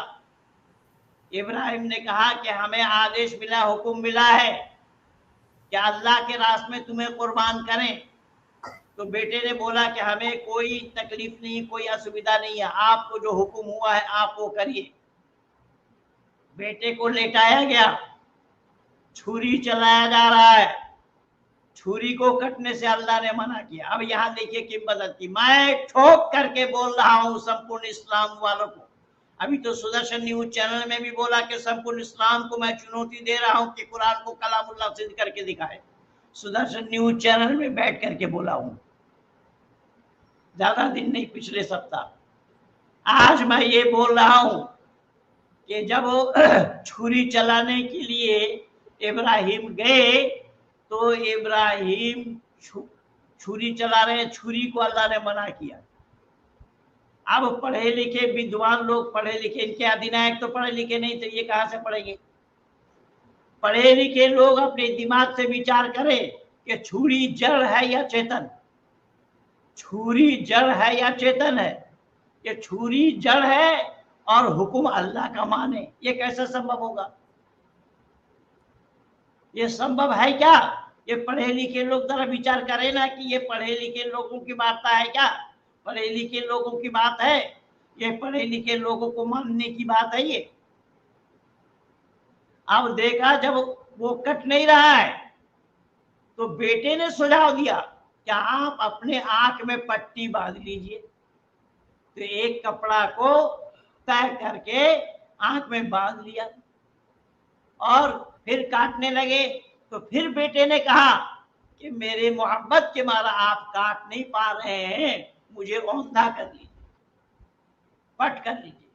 इब्राहिम ने कहा कि हमें आदेश मिला, हुक्म मिला है कि अल्लाह के रास्ते में तुम्हें कुर्बान करें। तो बेटे ने बोला कि हमें कोई तकलीफ नहीं, कोई असुविधा नहीं है, आपको जो हुक्म हुआ है आप वो करिए। बेटे को लेटाया गया, छुरी चलाया जा रहा है, छुरी को कटने से अल्लाह ने मना किया। अब यहाँ देखिए किंवदंती, मैं ठोक करके बोल रहा हूँ संपूर्ण इस्लाम वालों को। अभी तो सुदर्शन न्यूज चैनल में भी बोला कि संपूर्ण इस्लाम को मैं चुनौती दे रहा हूँ कि कुरान को कलामुल्लाह सिद्ध करके दिखाए। सुदर्शन न्यूज चैनल में बैठ करके बोला हूँ, ज्यादा दिन नहीं, पिछले सप्ताह। आज मैं ये बोल रहा हूँ कि जब छुरी चलाने के लिए इब्राहिम गए तो इब्राहिम छुरी चला रहे, छुरी को अल्लाह ने मना किया। अब पढ़े लिखे विद्वान लोग, पढ़े लिखे, इनके अधिनायक तो पढ़े लिखे नहीं थे, ये कहां से पढ़ेंगे? पढ़े लिखे लोग अपने दिमाग से विचार करें कि छुरी जड़ है या चेतन, छुरी जड़ है या चेतन है। ये छुरी जड़ है और हुक्म अल्लाह का माने, ये कैसे संभव होगा? ये संभव है क्या? ये पढ़े लिखे लोग जरा विचार करें ना कि ये पढ़े लिखे लोगों की वार्ता है क्या? पढ़े लिखे लोगों की बात है? ये पढ़े लिखे लोगों को मानने की बात है ये? अब देखा जब वो कट नहीं रहा है तो बेटे ने सुझाव दिया कि आप अपने आंख में पट्टी बांध लीजिए। तो एक कपड़ा को तय करके आंख में बांध लिया और फिर काटने लगे। तो फिर बेटे ने कहा कि मेरे मोहब्बत के मारा आप काट नहीं पा रहे हैं, मुझे औंधा कर लीजिए, पट कर लीजिए।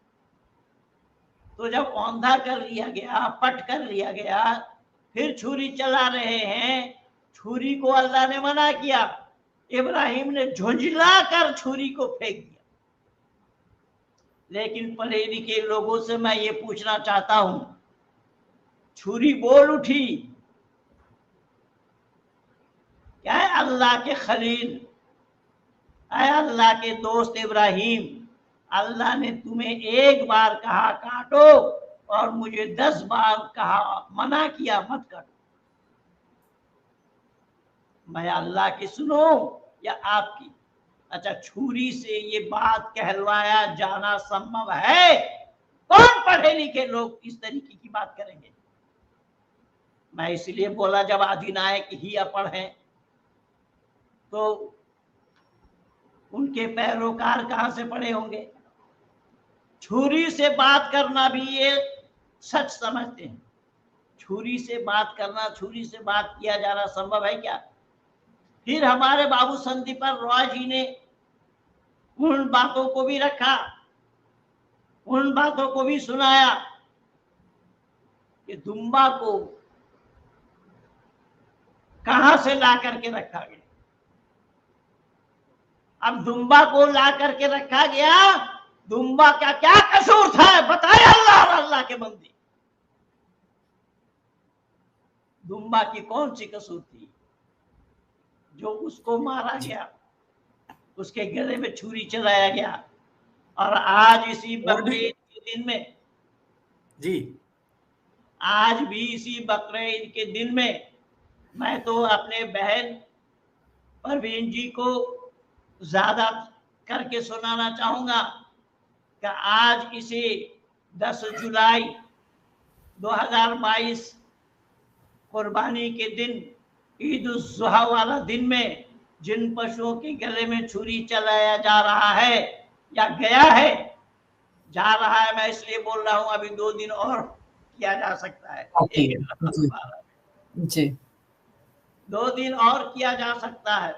तो जब औंधा कर लिया गया, पट कर लिया गया, फिर छुरी चला रहे हैं, छुरी को अल्लाह ने मना किया। इब्राहिम ने झुंझला कर छुरी को फेंक दिया। लेकिन पढ़े लिखे लोगों से मैं ये पूछना चाहता हूं, छुरी बोल उठी, क्या है अल्लाह के खलील, है अल्लाह के दोस्त इब्राहिम, अल्लाह ने तुम्हें एक बार कहा काटो और मुझे 10 बार कहा, मना किया मत काटो। मैं अल्लाह की सुनो या आपकी? अच्छा, छुरी से ये बात कहलवाया जाना संभव है? कौन पढ़े लिखे लोग इस तरीके की बात करेंगे? मैं इसलिए बोला जब अधिनायक ही अपढ़ हैं तो उनके पैरोकार कहां से पढ़े होंगे? छुरी से बात करना भी ये सच समझते हैं। छुरी से बात करना, छुरी से बात किया जाना संभव है क्या? फिर हमारे बाबू संदीपन रॉय जी ने उन बातों को भी रखा, उन बातों को भी सुनाया कि दुम्बा को कहां से ला करके रखा गया। अब दुम्बा को ला करके रखा गया, दुम्बा का क्या कसूर था बताए अल्लाह और अल्लाह के बंदे? दुम्बा की कौन सी कसूर थी जो उसको मारा गया, उसके गले में छुरी चलाया गया? और आज इसी बकरीद के दिन में जी, आज भी इसी बकरीद के दिन में मैं तो अपने बहन परवीन जी को ज्यादा करके सुनाना चाहूंगा कि आज इसे 10 जुलाई 2022 कुर्बानी के दिन, ईद उल जुहा वाला दिन में जिन पशुओं के गले में छुरी चलाया जा रहा है या गया है, जा रहा है, मैं इसलिए बोल रहा हूं अभी 2 दिन और किया जा सकता है। जी, 2 दिन और किया जा सकता है।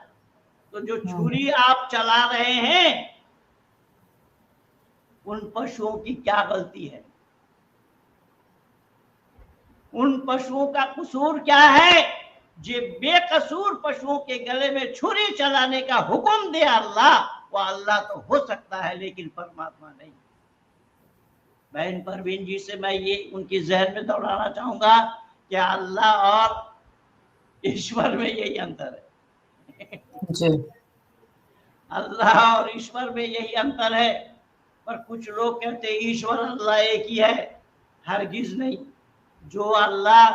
तो जो छुरी आप चला रहे हैं उन पशुओं की क्या गलती है? उन पशुओं का कसूर क्या है? जे बेकसूर पशुओं के गले में छुरी चलाने का हुक्म दे अल्लाह, वो अल्लाह तो हो सकता है लेकिन परमात्मा नहीं। बहन परवीन जी से मैं ये उनकी जहन में दौड़ाना चाहूंगा कि अल्लाह और ईश्वर में यही अंतर है। जी, अल्लाह और ईश्वर में यही अंतर है। पर कुछ लोग कहते हैं ईश्वर अल्लाह एक ही है। हरगिज नहीं। जो अल्लाह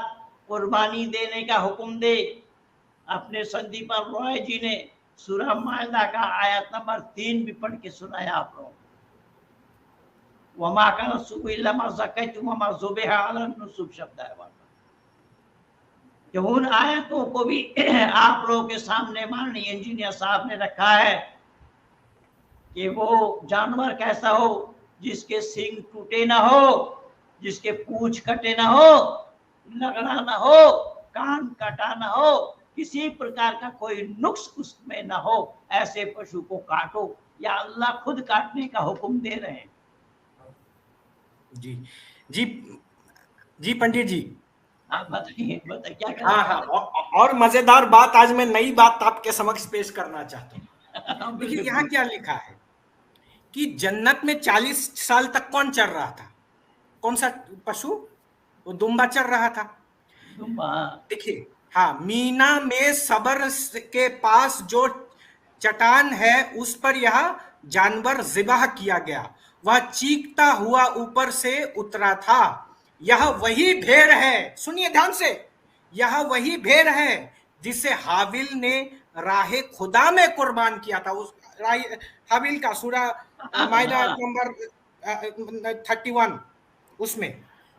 कुर्बानी देने का हुक्म दे, अपने संदीपन रॉय जी ने सूरह माइदा का आयत नंबर 3 भी पढ़ के सुनाया आप लोगों को। वमा कान सुबिल्ला ज़कैतुम वमा ज़ुबिहा अला नुसुब शब्द है। उन आयतों को भी आप लोगों के सामने माननीय इंजीनियर साहब ने रखा है कि वो जानवर कैसा हो जिसके सींग टूटे ना हो, जिसके पूंछ कटे ना हो, लगड़ा ना हो, कान कटा ना हो, किसी प्रकार का कोई नुक्स उसमें ना हो, ऐसे पशु को काटो। या अल्लाह खुद काटने का हुक्म दे रहे हैं। जी जी जी पंडित जी, आप बताइए क्या कर? हाँ, और मजेदार बात, आज मैं नई बात आपके समक्ष पेश करना चाहता हूँ। देखिए यहाँ क्या लिखा है कि जन्नत में 40 साल तक कौन चल रहा था? कौन सा पशु? वो दुम्बा चल रहा था। देखिए, हाँ, मीना में सबर के पास जो चट्टान है उस पर यह जानवर ज़िबाह किया गया। वह चीखता हुआ ऊपर से उतरा था। यह वही भेड़ है, सुनिए ध्यान से, यह वही भेड़ है जिसे हाबिल ने राहे खुदा में कुर्बान किया था। उस हाबिल का सूरह माइदा नंबर 31 उसमें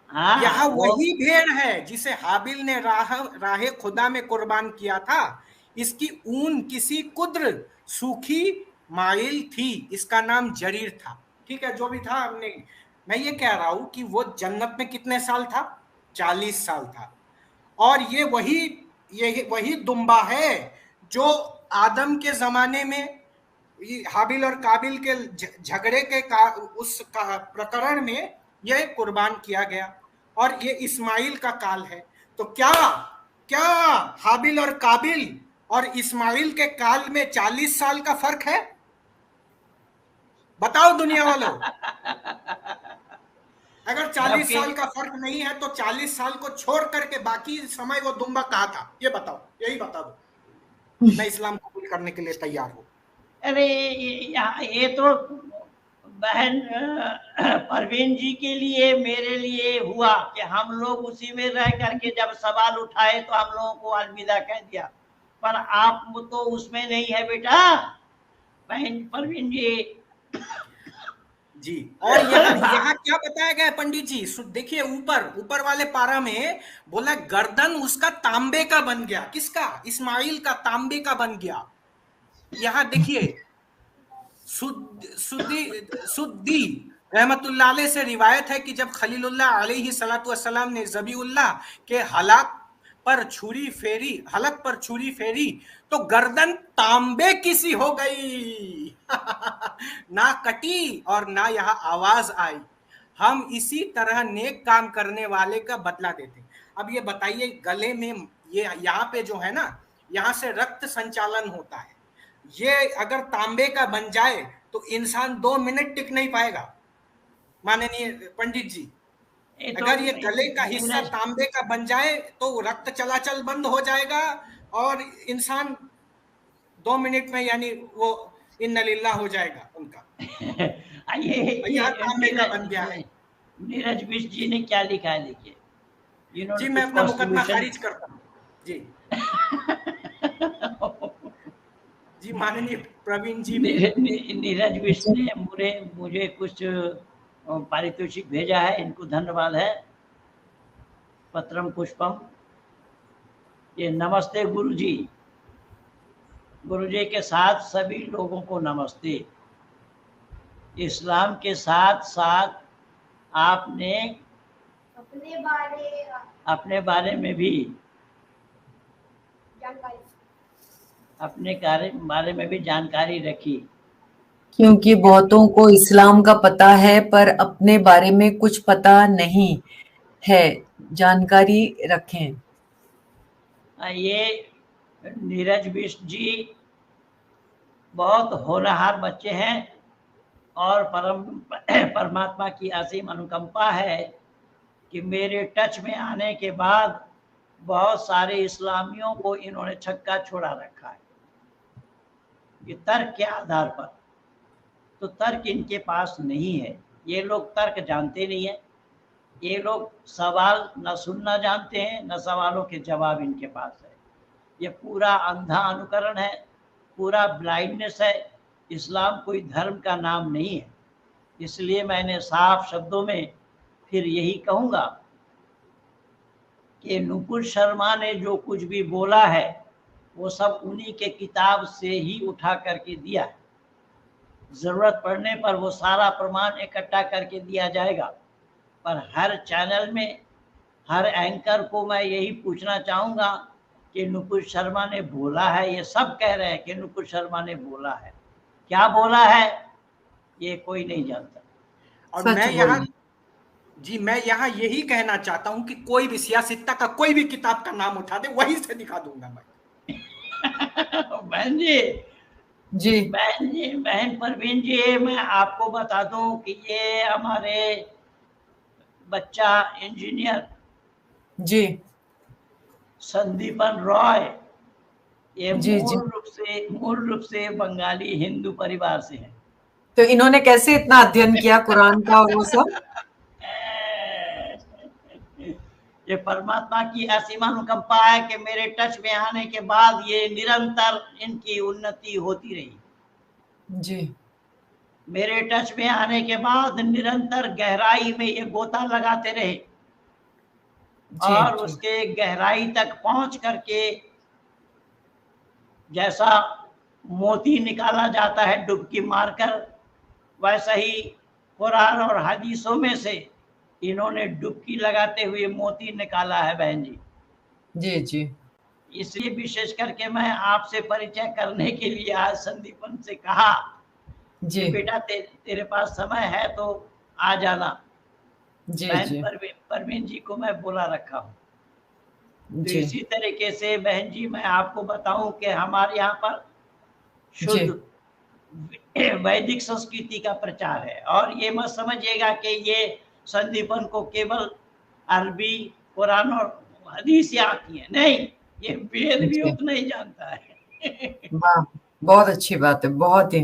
यह वही भेड़ है जिसे हाबिल ने राहे खुदा में कुर्बान किया था। इसकी ऊन किसी कुद्र सूखी माइल थी, इसका नाम जरीर था। ठीक है, जो भी था हमने, मैं ये कह रहा हूं कि वो जन्नत में कितने साल था? 40 साल था। और ये वही दुम्बा है जो आदम के जमाने में हाबिल और काबिल के झगड़े के उस प्रकरण में यह कुर्बान किया गया। और ये इस्माइल का काल है। तो क्या हाबिल और काबिल और इस्माइल के काल में 40 साल का फर्क है? बताओ दुनिया वालों। अगर 40 साल का फर्क नहीं है तो 40 साल को छोड़ करके बाकी समय वो दुम्बा कहाँ था? ये बताओ, यही बता दो। मैं इस्लाम कबूल करने के लिए तैयार हूँ। अरे ये तो बहन परवीन जी के लिए मेरे लिए हुआ कि हम लोग उसी में रह करके जब सवाल उठाए तो हम लोगों को अलविदा कह दिया, पर आप तो उसमें नहीं है बेटा बहन परवीन जी। और यहाँ क्या बताया गया है पंडित जी, देखिए ऊपर वाले पारा में बोला गर्दन उसका तांबे का बन गया। किसका? इस्माइल का तांबे का बन गया। यहाँ देखिए सुद्दी रहमतुल्लाह अलैह से रिवायत है कि जब खलीलुल्लाह अलैहि सलातु वस्सलाम ने ज़बीउल्लाह के हलक पर छुरी फेरी तो गर्दन तांबे की सी हो गई। ना कटी और ना यहाँ आवाज आई। हम इसी तरह नेक काम करने वाले का बदला देते। अब ये बताइए, गले में ये यहाँ पे जो है ना, यहाँ से रक्त संचालन होता है, ये अगर तांबे का बन जाए तो इंसान 2 मिनट टिक नहीं पाएगा माननीय पंडित जी। अगर ये गले का हिस्सा तांबे का बन जाए तो रक्त चलाचल बंद हो जाएगा और इंसान 2 मिनट में यानी वो इन्ना लिल्लाह हो जाएगा उनका। ये तांबे का बन गया है। नीरज बिष्ट जी ने क्या लिखा है देखिए जी, मैं अपना मुकदमा खारिज करता हूँ जी। जी माननीय प्रवीण जी, नीरज बिष्ट ने मुझे कुछ पारितोषिक भेजा है, इनको धन्यवाद है। पत्रम पुष्पम। ये नमस्ते गुरुजी। गुरुजी के साथ सभी लोगों को नमस्ते। इस्लाम के साथ साथ आपने अपने बारे में भी जानकारी रखी, क्योंकि बहुतों को इस्लाम का पता है पर अपने बारे में कुछ पता नहीं है, जानकारी रखें। ये नीरज बिष्ट जी बहुत होनहार बच्चे हैं और परमात्मा की असीम अनुकंपा है कि मेरे टच में आने के बाद बहुत सारे इस्लामियों को इन्होंने छक्का छोड़ा रखा है, ये तर्क के आधार पर। तो तर्क इनके पास नहीं है, ये लोग तर्क जानते नहीं है, ये लोग सवाल न सुनना जानते हैं न सवालों के जवाब इनके पास है। ये पूरा अंधा अनुकरण है, पूरा ब्लाइंडनेस है। इस्लाम कोई धर्म का नाम नहीं है। इसलिए मैंने साफ शब्दों में फिर यही कहूँगा कि नुपुर शर्मा ने जो कुछ भी बोला है वो सब उन्हीं के किताब से ही उठा करके दिया है। ज़रूरत पड़ने पर वो सारा प्रमाण इकट्ठा करके दिया जाएगा। पर हर चैनल में हर एंकर को मैं यही पूछना चाहूँगा कि नुपुर शर्मा ने बोला है, ये सब कह रहे हैं कि नुपुर शर्मा ने बोला है, क्या बोला है ये कोई नहीं जानता। और मैं यहाँ यही कहना चाहता हूँ कि कोई भी सियासत्ता का कोई भी किताब का नाम उठा दे, वहीं से दिखा दूंगा मैं। बहन परवीन जी, मैं आपको बता दूं कि ये हमारे बच्चा इंजीनियर जी संदीपन रॉय, ये मूल रूप से बंगाली हिंदू परिवार से हैं। तो इन्होंने कैसे इतना अध्ययन किया कुरान का और वो सब? ये परमात्मा की असीम अनुकंपा है कि मेरे टच में आने के बाद ये निरंतर इनकी उन्नति होती रही। जी, मेरे टच में आने के बाद निरंतर गहराई में ये गोता लगाते रहे और उसके गहराई तक पहुंच करके जैसा मोती निकाला जाता है डुबकी मारकर, वैसा ही कुरान और हदीसों में से इन्होंने डुबकी लगाते हुए मोती निकाला है बहन जी। जी जी, इसलिए विशेष करके मैं आपसे परिचय करने के लिए आज संदीपन से कहा जी, बेटा तेरे पास समय है तो आ जाना। जी बहन परवीन जी को मैं बोला रखा हूँ। तो इसी तरीके से बहन जी मैं आपको बताऊं कि हमारे यहाँ पर शुद्ध वैदिक संस्कृति का प्रचार है। और ये मत समझिएगा कि ये संदीपन को केवल अरबी कुरान और हदीस आती है, नहीं, ये वेद भी उतना ही जानता है। वाह, बहुत अच्छी बात है, बहुत ही।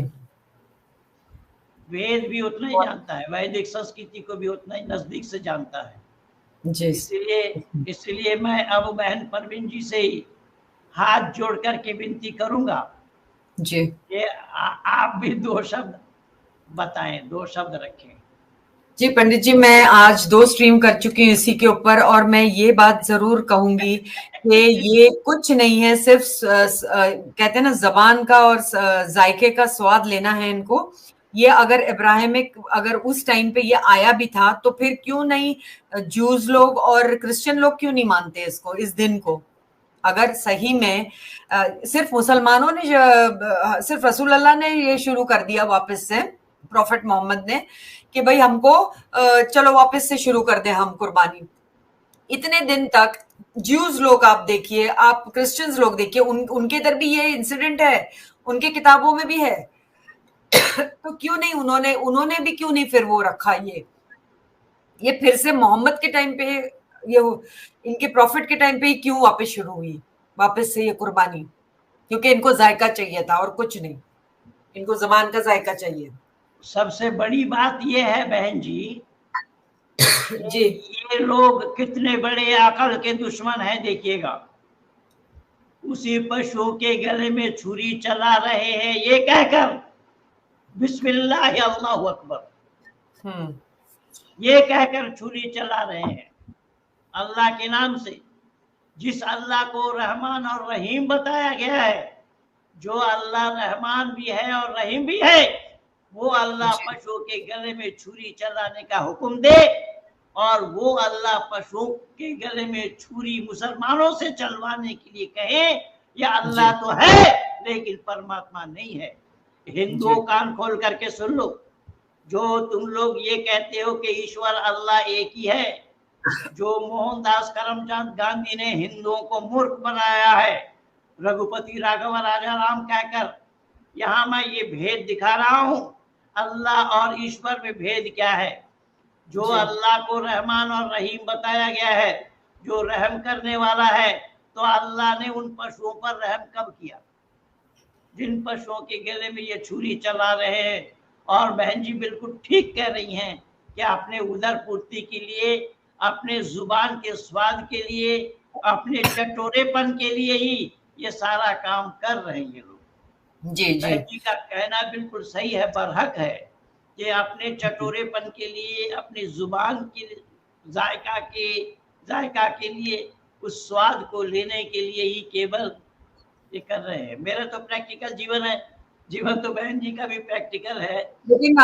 वेद भी उतना ही जानता है, वैदिक संस्कृति को भी उतना ही नजदीक से जानता है। जी इसलिए मैं अब बहन परवीन जी से ही हाथ जोड़ करके विनती करूंगा जी कि आप भी 2 शब्द बताएं, 2 शब्द रखें। जी पंडित जी, मैं आज 2 स्ट्रीम कर चुकी हूँ इसी के ऊपर, और मैं ये बात जरूर कहूंगी कि ये कुछ नहीं है, सिर्फ कहते हैं ना जबान का और जायके का स्वाद लेना है इनको। ये अगर इब्राहिमिक, अगर उस टाइम पे ये आया भी था तो फिर क्यों नहीं जूस लोग और क्रिश्चियन लोग क्यों नहीं मानते इसको, इस दिन को? अगर सही में सिर्फ मुसलमानों ने, सिर्फ रसूल अल्लाह ने ये शुरू कर दिया वापस से, प्रॉफिट मोहम्मद ने, कि भाई हमको चलो वापस से शुरू कर दे हम कुर्बानी। इतने दिन तक ज्यूज लोग आप देखिए, आप क्रिश्चियंस लोग देखिए, उनके इधर भी ये इंसिडेंट है, उनके किताबों में भी है। तो क्यों नहीं उन्होंने भी क्यों नहीं फिर वो रखा? ये फिर से मोहम्मद के टाइम पे, ये इनके प्रॉफिट के टाइम पे ही क्यों वापस शुरू हुई वापस से ये कुर्बानी? क्योंकि इनको जायका चाहिए था और कुछ नहीं, इनको जबान का जायका चाहिए। सबसे बड़ी बात ये है बहन जी जी, ये लोग कितने बड़े अकल के दुश्मन हैं, देखिएगा। उसी पशु के गले में छुरी चला रहे हैं ये कहकर बिस्मिल्लाह अल्लाहु अकबर, ये कहकर छुरी चला रहे हैं अल्लाह के नाम से, जिस अल्लाह को रहमान और रहीम बताया गया है। जो अल्लाह रहमान भी है और रहीम भी है, वो अल्लाह पशु के गले में छुरी चलाने का हुक्म दे, और वो अल्लाह पशु के गले में छुरी मुसलमानों से चलवाने के लिए कहे, या अल्लाह तो है लेकिन परमात्मा नहीं है। हिंदुओं कान खोल करके सुन लो, जो तुम लोग ये कहते हो कि ईश्वर अल्लाह एक ही है, जो मोहनदास करमचंद गांधी ने हिंदुओं को मूर्ख बनाया है, रघुपति राघव राजा राम कहकर, यहाँ मैं ये भेद दिखा रहा हूँ। अल्लाह और ईश्वर में भेद क्या है? जो अल्लाह को रहमान और रहीम बताया गया है, जो रहम करने वाला है, तो अल्लाह ने उन पशुओं पर रहम कब किया जिन पशुओं के गले में ये छुरी चला रहे हैं? और बहन जी बिल्कुल ठीक कह रही हैं कि अपने उदर पूर्ति के लिए, अपने जुबान के स्वाद के लिए, अपने चटोरेपन के लिए ही ये सारा काम कर रहे हैं ये लोग। बहन जी का कहना बिल्कुल सही है, बरहक है कि अपने चटोरेपन के लिए, अपनी जुबान के जायका के लिए, उस स्वाद को लेने के लिए ही केवल ये कर रहे हैं। मेरा तो प्रैक्टिकल जीवन है, जीवन तो बहन जी का भी प्रैक्टिकल है। लेकिन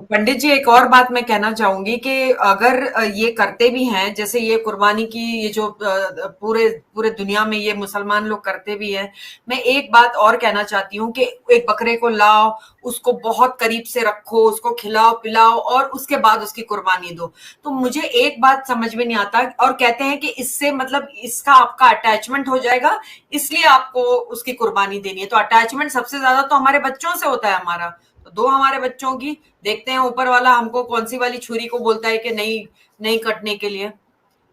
पंडित जी एक और बात मैं कहना चाहूंगी कि अगर ये करते भी हैं, जैसे ये कुर्बानी की, ये जो पूरे दुनिया में ये मुसलमान लोग करते भी हैं, मैं एक बात और कहना चाहती हूँ कि एक बकरे को लाओ, उसको बहुत करीब से रखो, उसको खिलाओ पिलाओ और उसके बाद उसकी कुर्बानी दो। तो मुझे एक बात समझ में नहीं आता, और कहते हैं कि इससे मतलब इसका आपका अटैचमेंट हो जाएगा, इसलिए आपको उसकी कुर्बानी देनी है। तो अटैचमेंट सबसे ज्यादा तो हमारे बच्चों से होता है हमारा, तो दो हमारे बच्चों की, देखते हैं ऊपर वाला हमको कौन सी वाली छुरी को बोलता है कि नहीं कटने के लिए।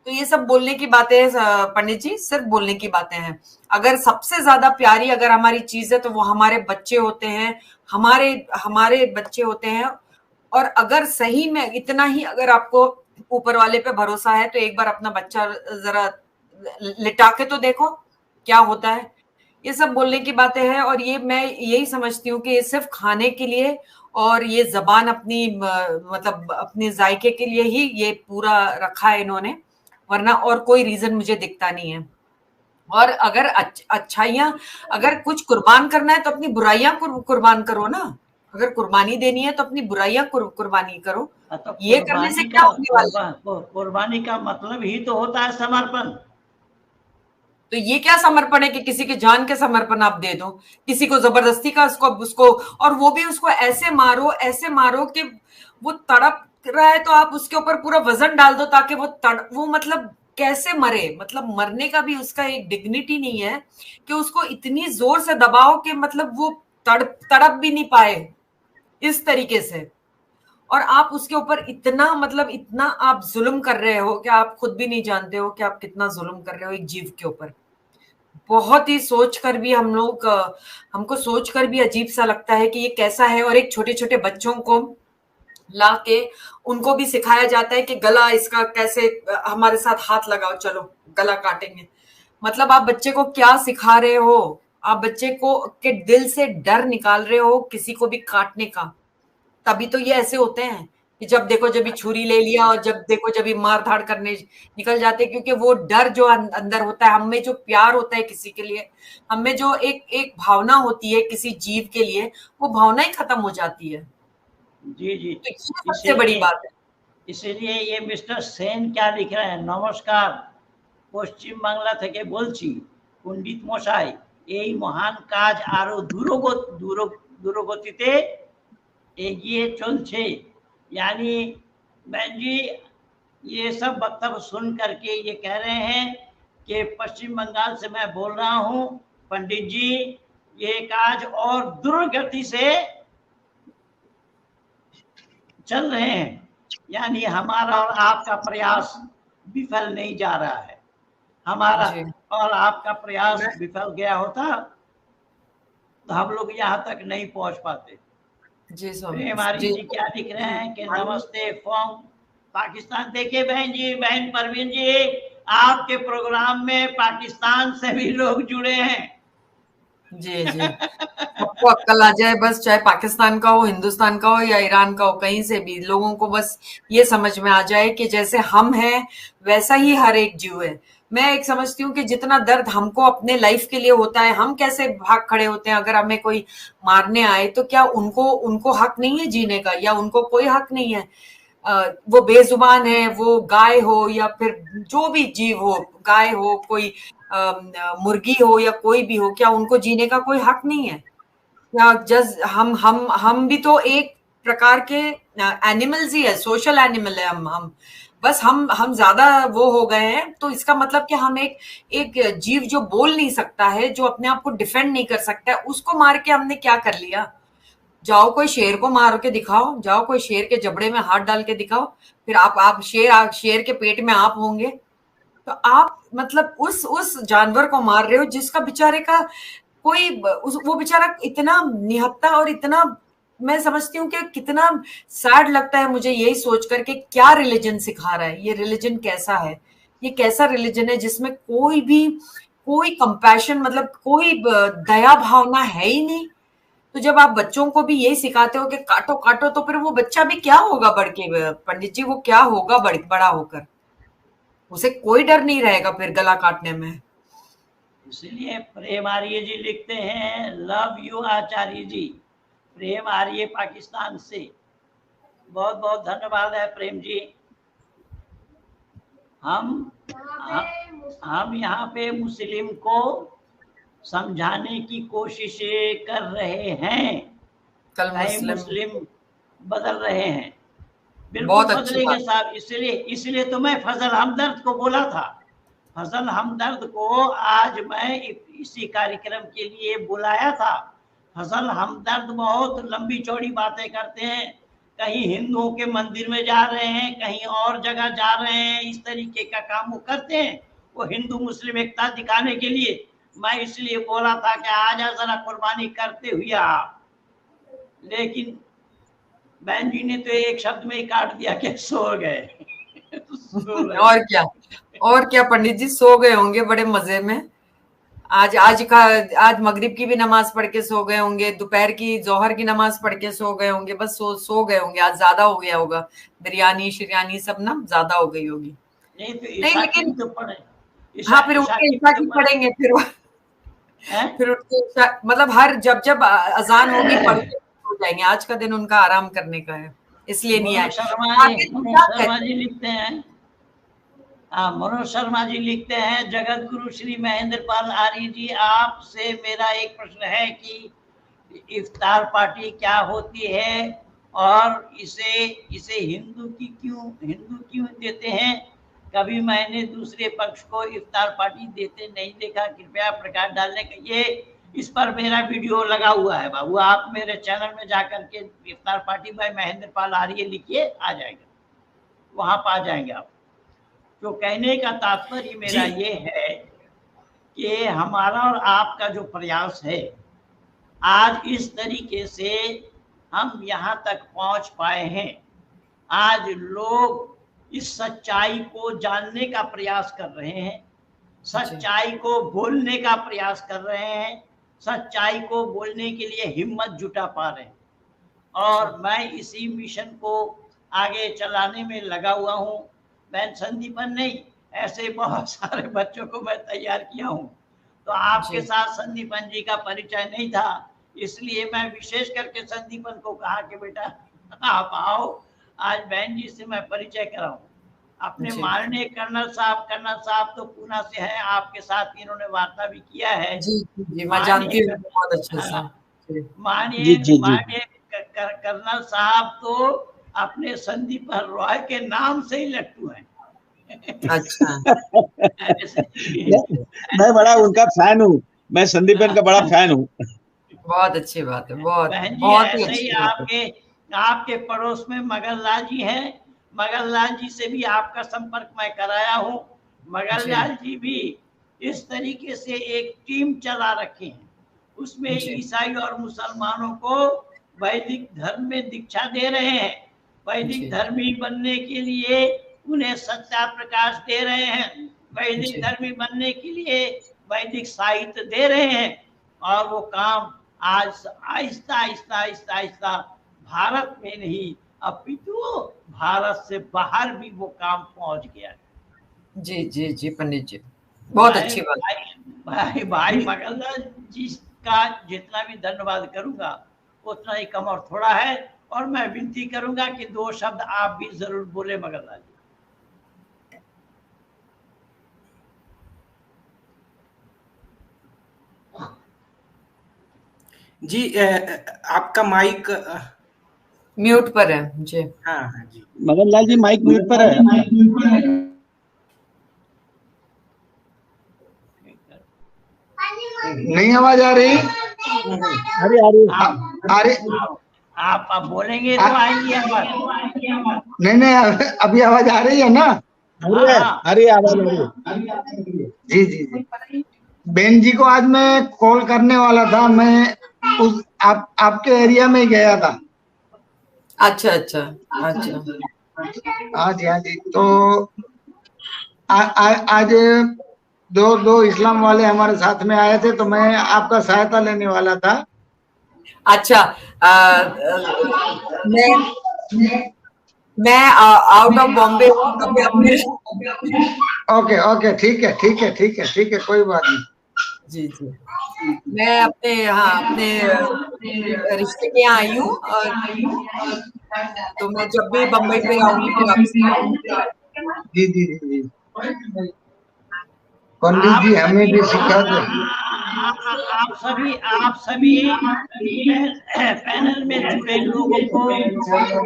तो ये सब बोलने की बातें पंडित जी, सिर्फ बोलने की बातें हैं। अगर सबसे ज्यादा प्यारी अगर हमारी चीज है तो वो हमारे बच्चे होते हैं, हमारे बच्चे होते हैं। और अगर सही में इतना ही अगर आपको ऊपर वाले पे भरोसा है तो एक बार अपना बच्चा जरा लिटा के तो देखो क्या होता है। ये सब बोलने की बातें हैं, और ये मैं यही समझती हूँ कि ये सिर्फ खाने के लिए और ये जबान अपनी मतलब अपने जायके के लिए ही ये पूरा रखा है इन्होंने, वरना और कोई रीजन मुझे दिखता नहीं है। और अगर अच्छाइयां, अगर कुछ कुर्बान करना है तो अपनी बुराइयां कुर्बान करो ना। अगर कुर्बानी देनी है तो अपनी बुराइयां कुर्बानी करो। तो ये करने से क्या होने वाला है? कुर्बानी का मतलब ही तो होता है समर्पण। तो ये क्या समर्पण है कि किसी के जान के समर्पण आप दे दो, किसी को जबरदस्ती का उसको और वो भी उसको ऐसे मारो कि वो तड़प रहा है तो आप उसके ऊपर पूरा वजन डाल दो ताकि वो मतलब कैसे मरे, मतलब मरने का भी उसका एक डिग्निटी नहीं है कि उसको इतनी जोर से दबाओ कि मतलब वो तड़प भी नहीं पाए इस तरीके से। और आप उसके ऊपर इतना आप जुल्म कर रहे हो कि आप खुद भी नहीं जानते हो कि आप कितना जुल्म कर रहे हो एक जीव के ऊपर। बहुत ही सोचकर भी हमको सोचकर भी अजीब सा लगता है कि ये कैसा है। और एक छोटे छोटे बच्चों को ला के उनको भी सिखाया जाता है कि गला इसका कैसे, हमारे साथ हाथ लगाओ, चलो गला काटेंगे। मतलब आप बच्चे को क्या सिखा रहे हो? आप बच्चे को के दिल से डर निकाल रहे हो किसी को भी काटने का। तभी तो ये ऐसे होते हैं कि जब देखो जब भी छुरी ले लिया, और जब देखो जब भी मार धाड़ करने निकल जाते हैं। क्योंकि वो डर जो अंदर होता है, हमें जो प्यार होता है किसी के लिए, हमें जो एक भावना होती है किसी जीव के लिए, वो भावना ही खत्म हो जाती है। जी जी, तो ये सबसे बड़ी बात है। इसीलिए ये मिस्टर सेन क्या लिख रहे हैं, नमस्कार পশ্চিম বাংলা থেকে বলছি পণ্ডিত মশাই, এই মহান কাজ আরো দ্রুতগতিতে এগিয়ে চলছে। यानी बहन जी ये सब वक्तव्य सुन करके ये कह रहे हैं कि पश्चिम बंगाल से मैं बोल रहा हूँ, पंडित जी ये काज और द्रुतगति से चल रहे हैं। यानी हमारा और आपका प्रयास विफल नहीं जा रहा है। हमारा और आपका प्रयास विफल गया होता तो हम लोग यहाँ तक नहीं पहुंच पाते। जी हमारी जी क्या लिख रहे हैं कि नमस्ते फ्रॉम पाकिस्तान। देखिए बहन जी, बहन परवीन जी, आपके प्रोग्राम में पाकिस्तान से भी लोग जुड़े हैं। जी जी, सबको अक्ल आ जाए बस, चाहे पाकिस्तान का हो, हिंदुस्तान का हो या ईरान का हो, कहीं से भी लोगों को बस ये समझ में आ जाए कि जैसे हम हैं वैसा ही हर एक जीव है। मैं एक समझती हूँ कि जितना दर्द हमको अपने लाइफ के लिए होता है, हम कैसे भाग खड़े होते हैं अगर हमें कोई मारने आए, तो क्या उनको हक नहीं है जीने का, या उनको कोई हक नहीं है? वो बेजुबान है, वो गाय हो या फिर जो भी जीव हो, गाय हो, कोई मुर्गी हो या कोई भी हो, क्या उनको जीने का कोई हक नहीं है? या जस्ट हम भी तो एक प्रकार के एनिमल्स ही है, सोशल एनिमल है हम बस हम ज्यादा वो हो गए हैं। तो इसका मतलब कि हम एक जीव जो बोल नहीं सकता है, जो अपने आप को डिफेंड नहीं कर सकता है, उसको मार के हमने क्या कर लिया? जाओ कोई शेर को मार के दिखाओ, जाओ कोई शेर के जबड़े में हाथ डाल के दिखाओ, फिर आप शेर के पेट में आप होंगे। तो आप मतलब उस जानवर को मार रहे हो जिसका बेचारे का कोई वो बेचारा इतना निहत्था, और इतना मैं समझती हूँ कि कितना सैड लगता है मुझे यही सोच करके क्या रिलीजन सिखा रहा है। ये रिलीजन कैसा है? ये कैसा रिलीजन है जिसमें कोई कंपैशन, मतलब कोई दया भावना है ही नहीं। तो जब आप बच्चों को भी यही सिखाते हो कि काटो काटो, तो फिर वो बच्चा भी क्या होगा बढ़ के? पंडित जी, वो क्या होगा बड़ा होकर? उसे कोई डर नहीं रहेगा फिर गला काटने में। इसलिए प्रेम आर्य जी लिखते हैं, लव यू आचार्य जी। प्रेम आर्य पाकिस्तान से, बहुत बहुत धन्यवाद है प्रेम जी। हम यहाँ पे मुस्लिम को समझाने की कोशिश कर रहे हैं। कल मुस्लिम बदल रहे हैं, बिल्कुल बहुत बदलेंगे साहब। इसलिए तो मैं फजल हमदर्द को बोला था। फजल हमदर्द को आज मैं इसी कार्यक्रम के लिए बुलाया था। फजल हमदर्द बहुत लंबी चौड़ी बातें करते हैं, कहीं हिंदुओं के मंदिर में जा रहे हैं, कहीं और जगह जा रहे हैं, इस तरीके का काम वो करते हैं, वो हिंदू मुस्लिम एकता दिखाने के लिए। मैं इसलिए बोला था कि आजा जरा कुर्बानी करते हुए आप, लेकिन बहन जी ने तो एक शब्द में ही काट दिया कि सो गए। और क्या पंडित जी, सो गए होंगे बड़े मजे में। आज मगरिब की भी नमाज पढ़ के सो गए होंगे, दोपहर की जोहर की नमाज पढ़ के सो गए होंगे, बस सो गए होंगे। आज ज्यादा हो गया होगा, बिरयानी शिरयानी सब ना ज्यादा हो गई होगी। नहीं लेकिन तो पढ़े, हाँ, फिर उठ के ईशा की पढ़ेंगे, फिर उठ के मतलब हर जब अजान होगी पढ़ के हो जाएंगे। आज का दिन उनका आराम करने का है, इसलिए नहीं आए। शर्मा जी लिखते हैं, मनोज शर्मा जी लिखते हैं, जगत गुरु श्री महेंद्र पाल आर्य जी, आपसे मेरा एक प्रश्न है कि इफ्तार पार्टी क्या होती है और इसे हिंदू क्यों देते हैं? कभी मैंने दूसरे पक्ष को इफ्तार पार्टी देते नहीं देखा, कृपया प्रकाश डालने का। ये इस पर मेरा वीडियो लगा हुआ है बाबू, आप मेरे चैनल में जाकर के इफ्तार पार्टी बाय महेंद्र पाल आर्य लिखिए, आ जाएगा, वहां पर आ जाएंगे आप। तो कहने का तात्पर्य मेरा ये है कि हमारा और आपका जो प्रयास है, आज इस तरीके से हम यहाँ तक पहुँच पाए हैं। आज लोग इस सच्चाई को जानने का प्रयास कर रहे हैं, सच्चाई को बोलने का प्रयास कर रहे हैं, सच्चाई को बोलने के लिए हिम्मत जुटा पा रहे हैं। और मैं इसी मिशन को आगे चलाने में लगा हुआ हूँ। मैं संदीपन नहीं, ऐसे बहुत सारे बच्चों को मैं तैयार किया हूँ। तो आपके साथ संदीपन जी का परिचय नहीं था, इसलिए मैं विशेष करके संदीपन को कहा कि बेटा आप आओ, आज बहन जी से मैं परिचय कराऊं। अपने माननीय कर्नल साहब तो पूना से हैं, आपके साथ इन्होंने वार्ता भी किया है। जी जी, मैं जानती हूँ बहुत अच्छे से। माननीय कर्नल साहब तो अपने संदीपन रॉय के नाम से ही लट्टू हैं। अच्छा। मैं बड़ा उनका फैन हूँ, मैं संदीपन का बड़ा फैन हूँ। बहुत अच्छी बात है, बहुत ही अच्छी बात है। आपके पड़ोस में मगर लाल जी हैं, मगर लाल जी से भी आपका संपर्क मैं कराया हूँ। मगर लाल जी भी इस तरीके से एक टीम चला रखे हैं, उसमें ईसाई और मुसलमानों को वैदिक धर्म में दीक्षा दे रहे हैं, वैदिक धर्मी बनने के लिए उन्हें सत्या प्रकाश दे रहे हैं, वैदिक धर्मी बनने के लिए वैदिक साहित्य दे रहे हैं। और वो काम आज आहिस्ता आहिस्ता भारत में नहीं, अपितु भारत से बाहर भी वो काम पहुंच गया। जी जी जी पंडित जी, बहुत अच्छी बात। भाई मगरलाल जी का जितना भी धन्यवाद करूंगा उतना ही कम और थोड़ा है। और मैं विनती करूंगा कि 2 शब्द आप भी जरूर बोले मगरलाल जी। आपका माइक म्यूट पर है जी। हाँ जी, मगरलाल जी माइक म्यूट पर है। नहीं आवाज आ रही? अरे आप बोलेंगे तो आएंगी आवाज। नहीं, अभी आवाज आ रही है ना? अरे आवाज आ रही है। जी जी जी, बहन जी को आज मैं कॉल करने वाला था, मैं उस आपके एरिया में गया था। अच्छा अच्छा अच्छा। हाँ जी। तो आज दो इस्लाम वाले हमारे साथ में आए थे, तो मैं आपका सहायता लेने वाला था। अच्छा, मैं आउट ऑफ बॉम्बे हूँ, ओके, ठीक है, कोई बात नहीं। जी जी, मैं अपने रिश्ते के यहाँ आई हूँ, तो मैं जब भी बम्बई पे आऊंगी तो आपसे। जी पंडित जी हमें भी सिखा दो। आप सभी पैनल में जुड़े लोगों को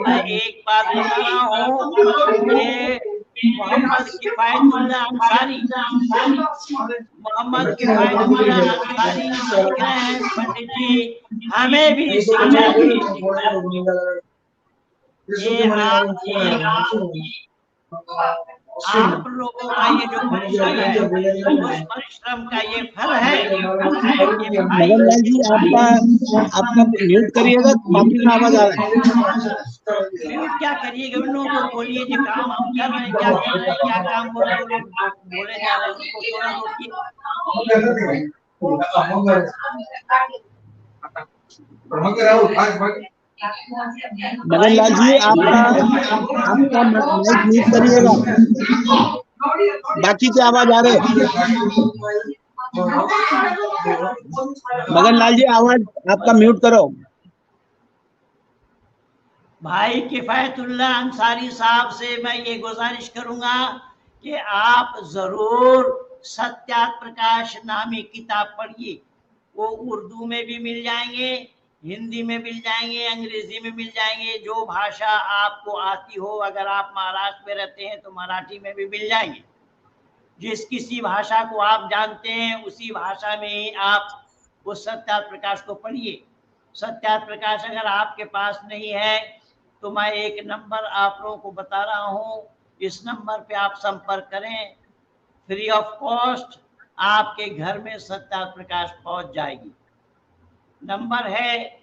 मैं एक बात बता रहा हूँ, ये मोहम्मद किफायतुल्लाह अंसारी सीख रहे हैं पंडित जी, हमें भी शिक्षा दी। आप लोगों का ये जो परिश्रम है, उस परिश्रम का ये फल है। मगरलाल जी आपका म्यूट करिएगा, काफी आवाज आ रहा है। म्यूट क्या करिएगा, उन लोगों को बोलिए जो काम हम कर रहे हैं, क्या काम बोल रहे हैं, बोले जा रहे हैं, उनको थोड़ा रोकिए। मगरलाल जी आपका माइक म्यूट करिएगा, बाकी से आवाज आ रहे। मगरलाल जी आवाज आपका म्यूट करो। भाई किफायतुल्लाह अंसारी साहब से मैं ये गुजारिश करूंगा कि आप जरूर सत्या प्रकाश नामी किताब पढ़िए। वो उर्दू में भी मिल जाएंगे, हिंदी में मिल जाएंगे, अंग्रेजी में मिल जाएंगे, जो भाषा आपको आती हो। अगर आप महाराष्ट्र में रहते हैं तो मराठी में भी मिल जाएंगे। जिस किसी भाषा को आप जानते हैं उसी भाषा में ही आप उस सत्या प्रकाश को पढ़िए। सत्या प्रकाश अगर आपके पास नहीं है तो मैं एक नंबर आप लोगों को बता रहा हूँ, इस नंबर पे आप संपर्क करें, फ्री ऑफ कॉस्ट। आपके घर में सत्ता प्रकाश पहुंच जाएगी। नंबर है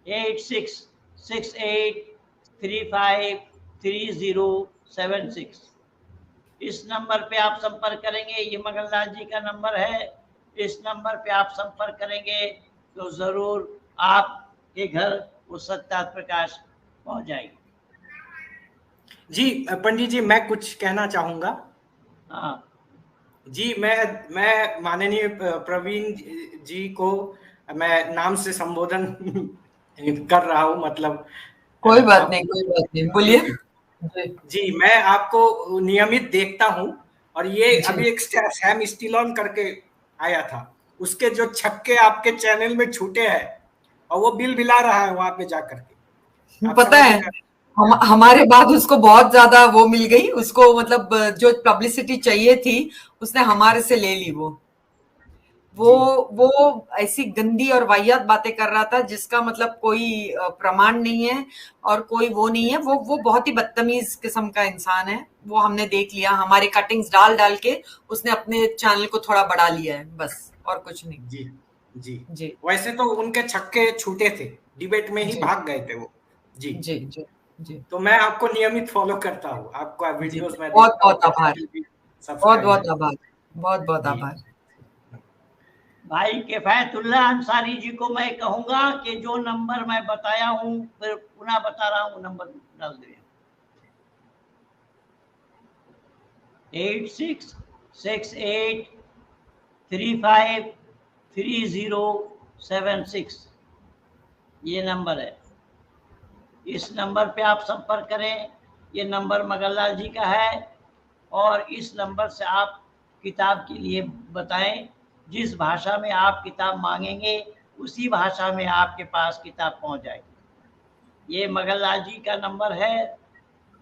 8668353076। इस नंबर पे आप संपर्क करेंगे, ये मगनलाल जी का नंबर है। इस नंबर पे आप संपर्क करेंगे तो जरूर आपके घर वो सत्ता प्रकाश पहुंच जाएगी। जी पंडित जी, मैं कुछ कहना चाहूंगा। हाँ जी, मैं माननीय प्रवीण जी को मैं नाम से संबोधन कर रहा हूं, मतलब कोई बात नहीं, कोई बात नहीं, बोलिए। जी, मैं आपको नियमित देखता हूं, और ये अभी एक सैम स्टीलोन करके आया था, उसके जो छक्के आपके चैनल में छूटे हैं, और वो बिल बिला रहा है वहां पे जाकर के। पता है हमारे बाद उसको बहुत ज्यादा वो मिल गई उसको, मतलब जो पब्लिसिटी चाहिए थी उसने हमारे से ले ली। वो ऐसी गंदी और वाहियात बातें कर रहा था जिसका मतलब कोई प्रमाण नहीं है और कोई वो नहीं है। वो बहुत ही बदतमीज किस्म का इंसान है। वो हमने देख लिया, हमारे कटिंग्स डाल डाल के उसने अपने चैनल को थोड़ा बढ़ा लिया है, बस, और कुछ नहीं। जी जी जी, वैसे तो उनके छक्के छूटे थे, डिबेट में ही भाग गए थे वो। जी जी जी जी। तो मैं आपको नियमित फॉलो करता हूँ, आपका वीडियोस में बहुत देखता हूँ, बहुत आभार, बहुत बहुत आभार, बहुत बहुत आभार। भाई किफायतुल्ला अंसारी जी को मैं कहूंगा कि जो नंबर मैं बताया हूं, फिर पुनः बता रहा हूं, नंबर डाल दे 8668353076। ये नंबर है। इस नंबर पे आप संपर्क करें। ये नंबर मगनलाल जी का है, और इस नंबर से आप किताब के लिए बताएं। जिस भाषा में आप किताब मांगेंगे उसी भाषा में आपके पास किताब पहुंच जाएगी। ये मगनलाल जी का नंबर है,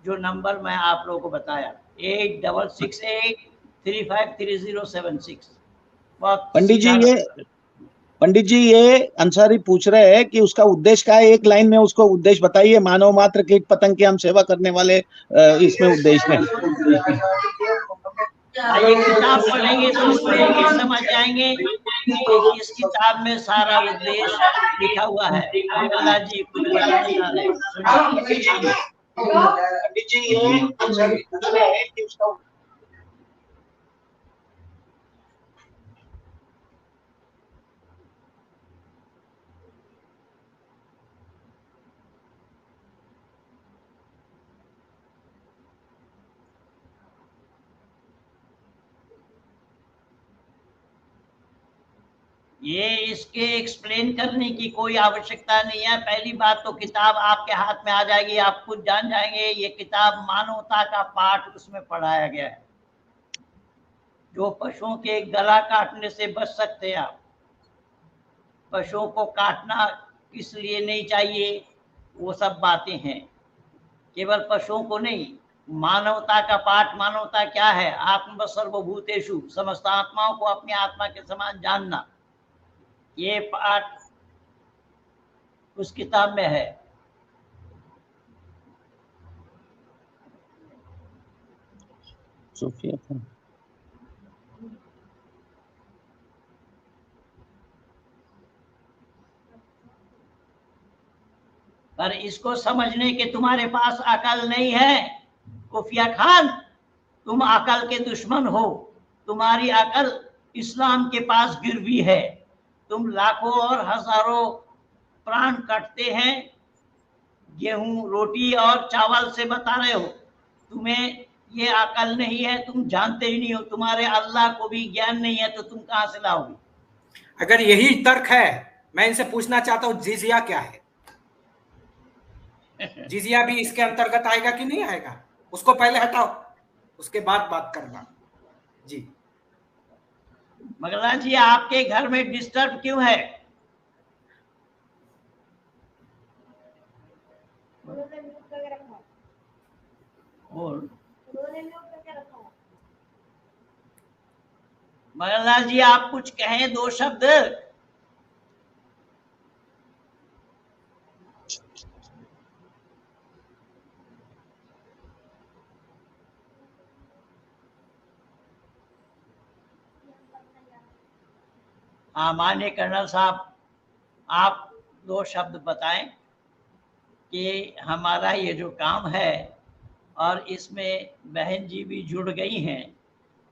जो नंबर मैं आप लोगों को बताया 8668353076। पंडित जी ये अंसारी पूछ रहे हैं कि उसका उद्देश्य क्या है। एक लाइन में उसको उद्देश्य बताइए। मानव मात्र कीट पतंग की हम सेवा करने वाले इसमें उद्देश्य है। ये किताब पढ़ेंगे तो उसमें ये समझ जाएंगे कि इस किताब में सारा उद्देश्य लिखा हुआ है। मगनलाल जी कुछ बताना चाह रहे हैं, सुनिए। पंडित जी ये अंसारी पूछ रहे हैं कि उसका ये इसके एक्सप्लेन करने की कोई आवश्यकता नहीं है। पहली बात तो किताब आपके हाथ में आ जाएगी, आप खुद जान जाएंगे। ये किताब मानवता का पाठ उसमें पढ़ाया गया है, जो पशुओं के गला काटने से बच सकते हैं आप। पशुओं को काटना किस लिए नहीं चाहिए, वो सब बातें हैं। केवल पशुओं को नहीं, मानवता का पाठ। मानवता क्या है? आत्म सर्वभूतेषु, समस्त आत्माओं को अपनी आत्मा के समान जानना। ये पाठ उस किताब में है। सोफिया पर इसको समझने के तुम्हारे पास अकल नहीं है। खुफिया खान, तुम अकल के दुश्मन हो। तुम्हारी अकल इस्लाम के पास गिरवी है। तुम लाखों और हजारों प्राण कटते हैं गेहूं, रोटी और चावल से बता रहे हो। तुम्हें ये अकल नहीं है, तुम जानते ही नहीं हो। तुम्हारे अल्लाह को भी ज्ञान नहीं है, तो तुम कहां से लाओगे? अगर यही तर्क है, मैं इनसे पूछना चाहता हूं, जिजिया क्या है? जिजिया भी इसके अंतर्गत आएगा कि नहीं आएगा? उसको पहले हटाओ, उसके बाद बात करना। जी मगरलाल जी, आपके घर में डिस्टर्ब क्यों है? बोल मगरलाल जी, आप कुछ कहें, दो शब्द। हाँ माननीय कर्नल साहब, आप 2 शब्द बताएं कि हमारा ये जो काम है और इसमें बहन जी भी जुड़ गई हैं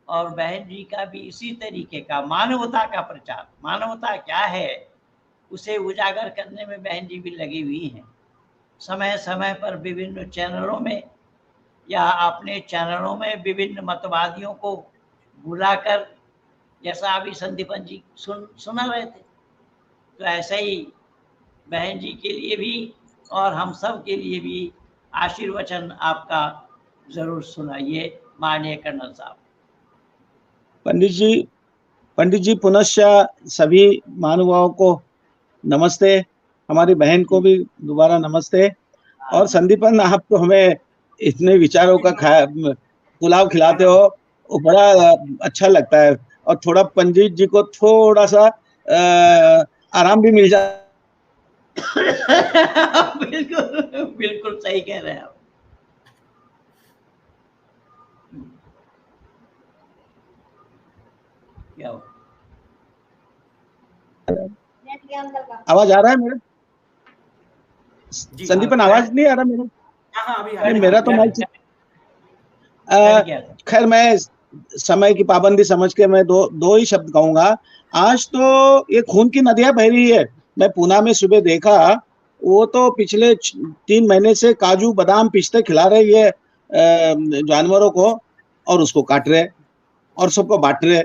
और बहन जी का भी इसी तरीके का मानवता का प्रचार, मानवता क्या है उसे उजागर करने में बहन जी भी लगी हुई हैं। समय समय पर विभिन्न चैनलों में या अपने चैनलों में विभिन्न मतवादियों को बुलाकर, जैसा अभी संदीपन जी सुना रहे थे, तो ऐसे ही बहन जी के लिए भी और हम सब के लिए भी आशीर्वचन आपका जरूर सुनाइए माननीय कर्नल साहब। पंडित जी पुनश्च सभी महानुभावों को नमस्ते, हमारी बहन को भी दोबारा नमस्ते। और संदीपन, आप तो हमें इतने विचारों का पुलाव खिलाते हो, वो बड़ा अच्छा लगता है। और थोड़ा पंडित जी को थोड़ा सा आराम भी मिल जाए। बिल्कुल बिल्कुल सही कह रहे हैं आप। क्या हो? आवाज आ रहा है मेरा? संदीपन आवाज नहीं आ रहा मेरा? अभी मेरा तो माइक। खैर, मैं समय की पाबंदी समझ के मैं दो ही शब्द कहूंगा। आज तो ये खून की नदियां बह रही है। मैं पूना में सुबह देखा, वो तो पिछले 3 महीने से काजू बादाम पिस्ते खिला रही है जानवरों को, और उसको काट रहे और सबको बांट रहे।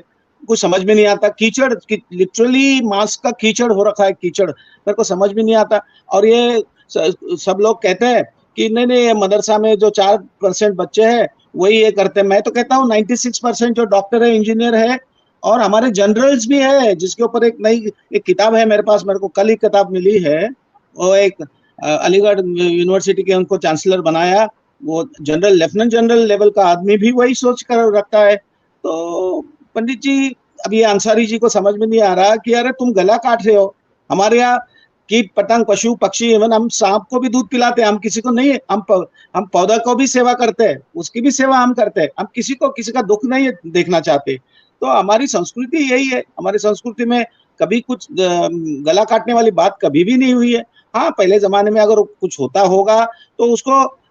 कुछ समझ में नहीं आता। कीचड़, लिटरली मांस का कीचड़ हो रखा है, कीचड़। मेरे को समझ में नहीं आता। और ये सब लोग कहते हैं कि नहीं, मदरसा में जो 4% बच्चे हैं वही ये करते हैं। मैं तो कहता हूँ 96% जो डॉक्टर है, इंजीनियर है और हमारे जनरल्स भी है, जिसके ऊपर एक किताब है मेरे पास, मेरे को कल ही किताब मिली है। वो एक अलीगढ़ यूनिवर्सिटी के उनको चांसलर बनाया, वो जनरल, लेफ्टिनेंट जनरल लेवल का आदमी भी वही सोच कर रखता है। तो पंडित जी, अब ये अंसारी जी को समझ में नहीं आ रहा कि अरे तुम गला काट रहे हो। हमारे यहाँ कीट पतंग, पशु पक्षी, इवन हम सांप को भी दूध पिलाते हैं। हम किसी को नहीं, हम पौधा को भी सेवा करते हैं, उसकी भी सेवा हम करते हैं। हम किसी का दुख नहीं देखना चाहते। तो हमारी संस्कृति यही है। हमारी संस्कृति में कभी कुछ गला काटने वाली बात कभी भी नहीं हुई है। हाँ, पहले जमाने में अगर कुछ होता होगा तो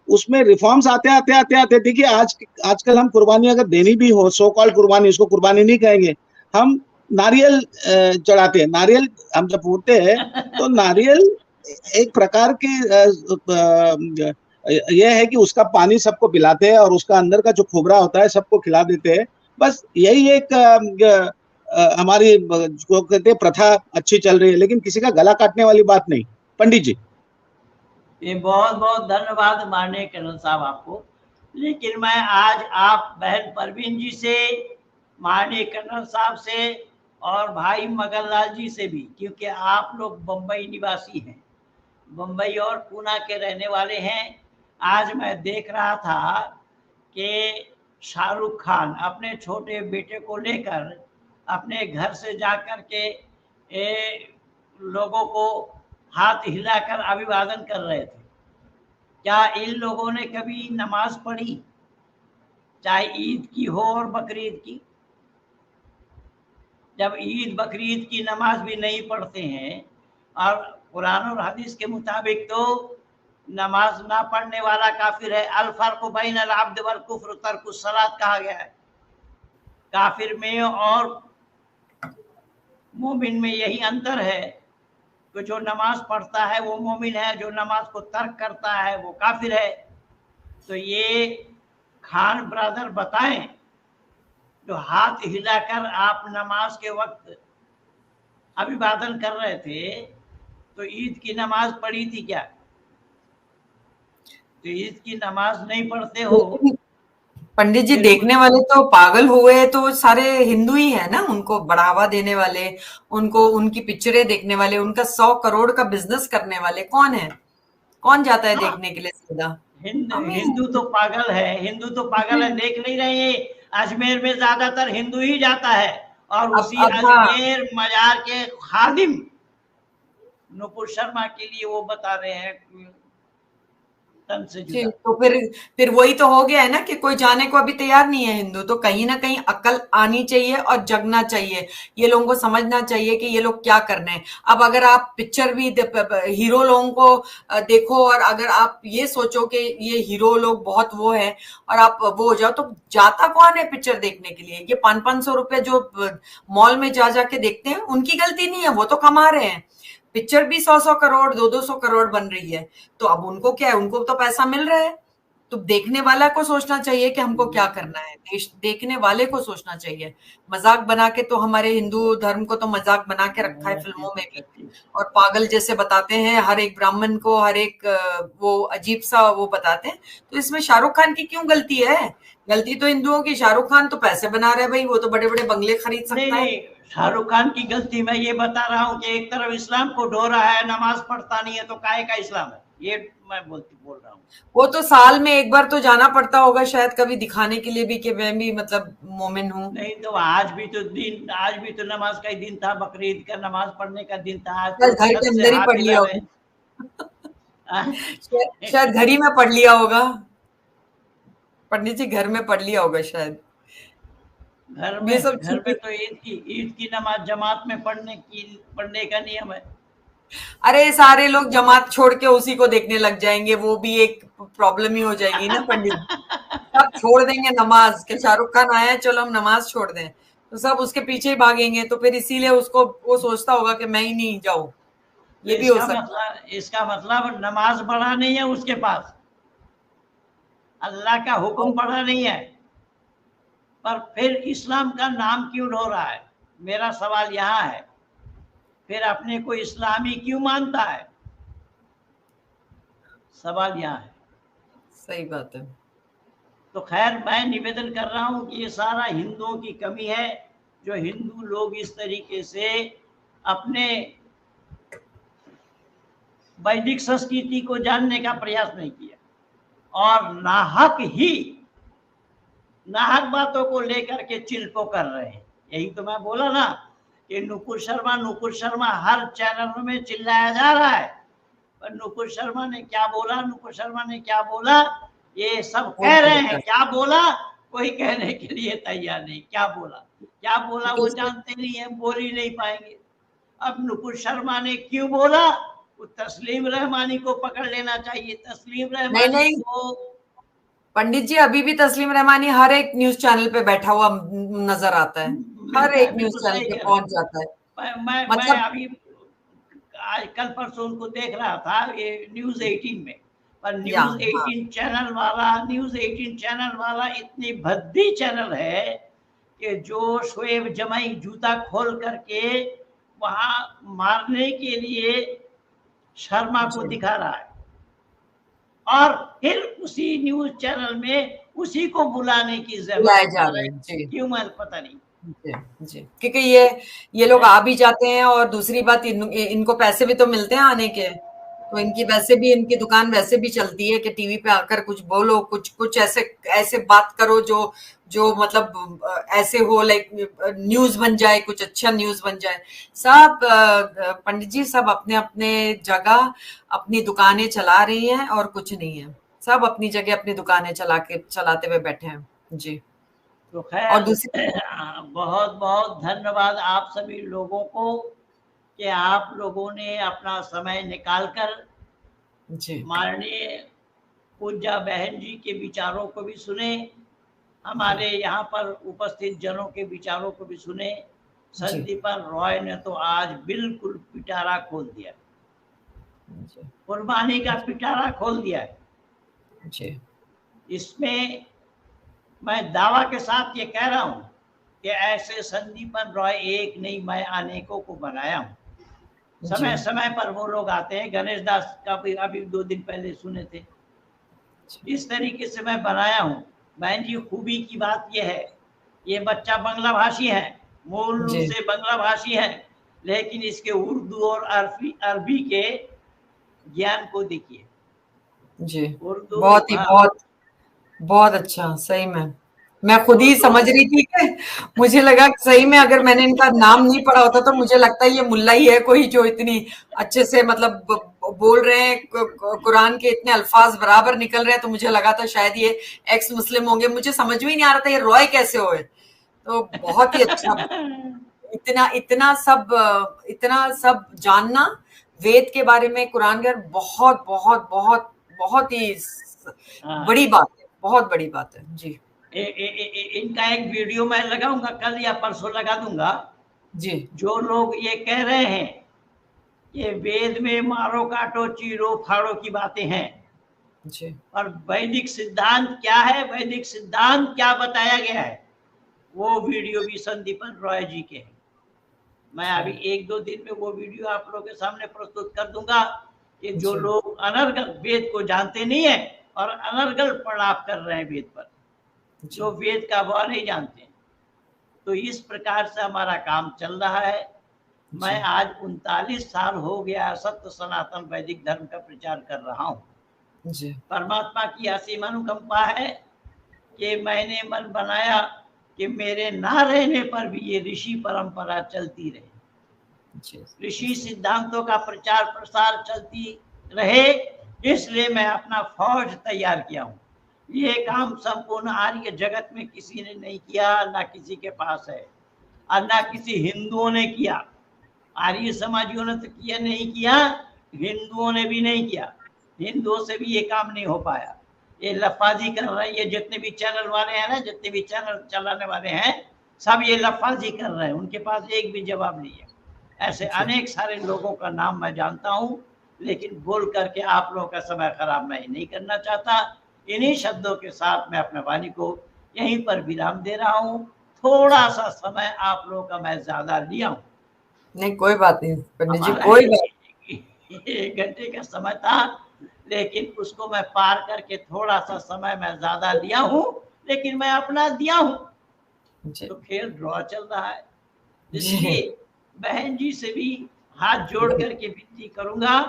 उसमें रिफॉर्म्स आते देखिए, आजकल हम कुर्बानी अगर देनी भी हो, सो कॉल्ड कुर्बानी, उसको कुर्बानी नहीं कहेंगे, हम नारियल चढ़ाते हैं। नारियल हम जब बोलते हैं तो नारियल एक प्रकार की यह है कि उसका पानी सबको पिलाते हैं और उसका अंदर का जो खोबरा होता है सबको खिला देते हैं। बस यही एक हमारी जो कहते हैं प्रथा अच्छी चल रही है, लेकिन किसी का गला काटने वाली बात नहीं। पंडित जी, ये बहुत बहुत धन्यवाद माननीय कर्नल साहब आपको। लेकिन मैं आज आप बहन परवीन जी से, माननीय कर्नल साहब से और भाई मगनलाल जी से भी, क्योंकि आप लोग बम्बई निवासी हैं, बम्बई और पूना के रहने वाले हैं। आज मैं देख रहा था कि शाहरुख खान अपने छोटे बेटे को लेकर अपने घर से जाकर के लोगों को हाथ हिलाकर अभिवादन कर रहे थे। क्या इन लोगों ने कभी नमाज पढ़ी, चाहे ईद की हो और बकरीद की? जब ईद बकरीद की नमाज भी नहीं पढ़ते हैं, और कुरान और हदीस के मुताबिक तो नमाज ना पढ़ने वाला काफिर है। अल फर्क बैन अल अब्द वल कुफ्र तर्कुस सलात कहा गया है। काफिर में और मोमिन में यही अंतर है कि जो नमाज पढ़ता है वो मोमिन है, जो नमाज को तर्क करता है वो काफिर है। तो ये खान ब्रदर बताएं, जो हाथ हिलाकर आप नमाज के वक्त अभिवादन कर रहे थे, तो ईद की नमाज पढ़ी थी क्या? तो ईद की नमाज नहीं पढ़ते हो। पंडित जी, देखने वाले तो पागल हुए तो सारे हिंदू ही है ना, उनको बढ़ावा देने वाले, उनको उनकी पिक्चरें देखने वाले, उनका 100 करोड़ का बिजनेस करने वाले कौन है? कौन जाता है देखने के लिए सीधा? हिंदू तो पागल है, हिंदू तो पागल है। देख नहीं रहे, अजमेर में ज्यादातर हिंदू ही जाता है। और उसी अजमेर मजार के खादिम नुपुर शर्मा के लिए वो बता रहे हैं तन से जी, जुदा। तो फिर वही तो हो गया है ना कि कोई जाने को अभी तैयार नहीं है हिंदू, तो कहीं ना कहीं अकल आनी चाहिए और जगना चाहिए। ये लोगों को समझना चाहिए कि ये लोग क्या कर रहे हैं। अब अगर आप पिक्चर भी हीरो लोगों को देखो, और अगर आप ये सोचो कि ये हीरो लोग बहुत वो है और आप वो हो जाओ, तो जाता कौन है पिक्चर देखने के लिए? ये 500-500 रुपए जो मॉल में जा जाके देखते हैं, उनकी गलती नहीं है, वो तो कमा रहे हैं। पिक्चर भी 100-100 करोड़ 200-200 करोड़ बन रही है, तो अब उनको क्या है, उनको तो पैसा मिल रहा है। तो देखने वाला को सोचना चाहिए कि हमको क्या करना है, देखने वाले को सोचना चाहिए। मजाक बना के तो हमारे हिंदू धर्म को तो मजाक बना के रखा है फिल्मों में भी, और पागल जैसे बताते हैं हर एक ब्राह्मण को, हर एक वो अजीब सा वो बताते हैं। तो इसमें शाहरुख खान की क्यों गलती है? गलती तो हिंदुओं की। शाहरुख खान तो पैसे बना रहे हैं भाई, वो तो बड़े बड़े बंगले खरीद सकता है। शाहरुख खान की गलती मैं ये बता रहा हूँ कि एक तरफ इस्लाम को ढो रहा है, नमाज पढ़ता नहीं है, तो काहे का इस्लाम है, ये मैं बोल रहा हूँ। वो तो साल में एक बार तो जाना पड़ता होगा शायद, कभी दिखाने के लिए भी कि मैं भी मतलब मोमिन हूँ। नहीं तो आज भी तो नमाज का ही दिन था, बकरीद का नमाज पढ़ने का दिन था। आज तो घर के अंदर ही पढ़ लिया होगा, शायद घर ही में पढ़ लिया होगा पंडित जी, घर में पढ़ लिया होगा शायद। घर में तो ईद की नमाज जमात में पढ़ने का नियम है। अरे सारे लोग जमात छोड़ के उसी को देखने लग जाएंगे, वो भी एक प्रॉब्लम ही हो जाएगी ना पंडित। सब छोड़ देंगे नमाज, के शाहरुख खान आया है चलो हम नमाज छोड़ दें, तो सब उसके पीछे ही भागेंगे। तो फिर इसीलिए उसको वो सोचता होगा कि मैं ही नहीं जाऊं। ये भी हो सकता है। इसका मतलब नमाज पढ़ा नहीं है उसके पास, अल्लाह का हुक्म पढ़ा नहीं है, पर फिर इस्लाम का नाम क्यों ढो रहा है? मेरा सवाल यहाँ है, फिर अपने को इस्लामी क्यों मानता है? सवाल यहाँ है। सही बात है। तो खैर मैं निवेदन कर रहा हूँ कि ये सारा हिंदुओं की कमी है, जो हिंदू लोग इस तरीके से अपने वैदिक संस्कृति को जानने का प्रयास नहीं किया, और नाहक बातों को लेकर के चिल्को कर रहे हैं। यही तो मैं बोला ना कि नुपुर शर्मा हर चैनल में चिल्लाया जा रहा है, पर नुपुर शर्मा ने क्या बोला, ये सब कह रहे हैं क्या बोला, कोई कहने के लिए तैयार नहीं। क्या बोला वो जानते नहीं है, बोल ही नहीं पाएंगे। अब नुपुर शर्मा ने क्यों बोला, वो तस्लीम रहमानी को पकड़ लेना चाहिए। तस्लीम रहमानी को पंडित जी, अभी भी तस्लीम रहमानी हर एक न्यूज चैनल पे बैठा हुआ नजर आता है, हर एक न्यूज चैनल पे पहुंच जाता है। मैं अभी आज कल परसों उनको देख रहा था ये न्यूज 18 में, पर न्यूज 18 चैनल वाला इतनी भद्दी चैनल है कि जो शोएब जमाई जूता खोल करके वहां मारने के लिए शर्मा को दिखा रहा है, और फिर उसी न्यूज चैनल में उसी को बुलाने की जरूरत है। क्यों मैं पता नहीं जी, क्योंकि ये लोग आ भी जाते हैं, और दूसरी बात इनको पैसे भी तो मिलते हैं आने के, तो इनकी वैसे भी इनकी दुकान वैसे भी चलती है कि टीवी पे आकर कुछ बोलो, कुछ ऐसे बात करो जो मतलब ऐसे हो, लाइक न्यूज बन जाए, कुछ अच्छा न्यूज बन जाए। सब पंडित जी सब अपने अपने जगह अपनी दुकानें चला रही हैं और कुछ नहीं है, सब अपनी जगह अपनी दुकानें चलाते हुए बैठे हैं जी। तो खैर और दूसरी बहुत बहुत धन्यवाद आप सभी लोगों को कि आप लोगों ने अपना समय निकालकर माननीय पूज्या बहन जी के विचारों को भी सुने, हमारे यहाँ पर उपस्थित जनों के विचारों को भी सुने। संदीपन रॉय ने तो आज बिल्कुल पिटारा खोल दिया, कुर्बानी का पिटारा खोल दिया है। इसमें मैं दावा के साथ ये कह रहा हूँ कि ऐसे संदीपन रॉय एक नहीं, मैं अनेकों को बनाया हूँ। समय समय पर वो लोग आते हैं, गणेश दास का भी अभी 2 दिन पहले सुने थे। इस तरीके से मैं बनाया हूँ। बहन जी खूबी की बात यह है, ये बच्चा बांग्ला भाषी है, मूल रूप से बांग्ला भाषी है, लेकिन इसके उर्दू और अरबी के ज्ञान को देखिए जी। बहुत अच्छा। सही में मैं खुद ही समझ रही थी कि मुझे लगा सही में अगर मैंने इनका नाम नहीं पढ़ा होता तो मुझे लगता है ये मुल्ला ही है कोई, जो इतनी अच्छे से मतलब बोल रहे हैं कुरान के इतने अल्फाज बराबर निकल रहे हैं, तो मुझे लगा था शायद ये एक्स मुस्लिम होंगे। मुझे समझ में ही नहीं आ रहा था ये रॉय कैसे हुए। तो बहुत ही अच्छा, इतना सब जानना वेद के बारे में, कुरान के बहुत बहुत बहुत बहुत ही बड़ी बात है, बहुत बड़ी बात है जी। इनका एक वीडियो मैं लगाऊंगा, कल या परसों लगा दूंगा जी। जो लोग ये कह रहे हैं ये वेद में मारो काटो चीरो फाड़ो की बातें हैं जी, और वैदिक सिद्धांत क्या है, वैदिक सिद्धांत क्या बताया गया है, वो वीडियो भी संदीपन रॉय जी के हैं। मैं अभी 1-2 दिन में वो वीडियो आप लोगों के सामने प्रस्तुत कर दूंगा कि जो लोग अनर्गल वेद को जानते नहीं है और अनर्गल प्रलाप कर रहे हैं वेद पर, जो वेद का वह नहीं जानते हैं। तो इस प्रकार से हमारा काम चल रहा है। मैं आज 39 साल हो गया सत्य सनातन वैदिक धर्म का प्रचार कर रहा हूँ। परमात्मा की असीम अनुकंपा है कि मैंने मन बनाया कि मेरे ना रहने पर भी ये ऋषि परंपरा चलती रहे, ऋषि सिद्धांतों का प्रचार प्रसार चलती रहे। इसलिए मैं अपना फौज तैयार किया हूँ। ये काम संपूर्ण आर्य जगत में किसी ने नहीं किया, ना किसी के पास है और ना किसी हिंदुओं ने किया। आर्य समाजियों ने तो किया नहीं किया, हिंदुओं ने भी नहीं किया, हिंदुओं से भी ये काम नहीं हो पाया। ये लफाजी कर रहे हैं, ये जितने भी चैनल वाले हैं ना, जितने भी चैनल चलाने वाले हैं, सब ये लफाजी कर रहे हैं, उनके पास एक भी जवाब नहीं है। ऐसे अनेक सारे लोगों का नाम मैं जानता हूँ, लेकिन बोल करके आप लोगों का समय खराब मैं नहीं करना चाहता। इन्हीं शब्दों के साथ मैं अपने वाणी को यहीं पर विराम दे रहा हूँ। थोड़ा सा समय आप लोगों का मैं ज्यादा लिया हूँ। नहीं कोई बात नहीं पंडित जी, कोई बात। 1 घंटे का समय था, लेकिन उसको मैं पार करके थोड़ा सा समय मैं ज्यादा लिया हूँ, लेकिन मैं अपना दिया हूँ। तो खेल ड्रॉ चल रहा है। इसलिए बहन जी से भी हाथ जोड़ करके विनती करूंगा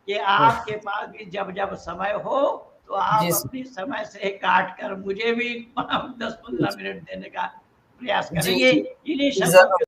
कि आपके पास भी जब जब समय हो तो आप अपनी समय से काट कर मुझे भी 10-15 मिनट देने का प्रयास करेंगे। इन्हीं शब्दों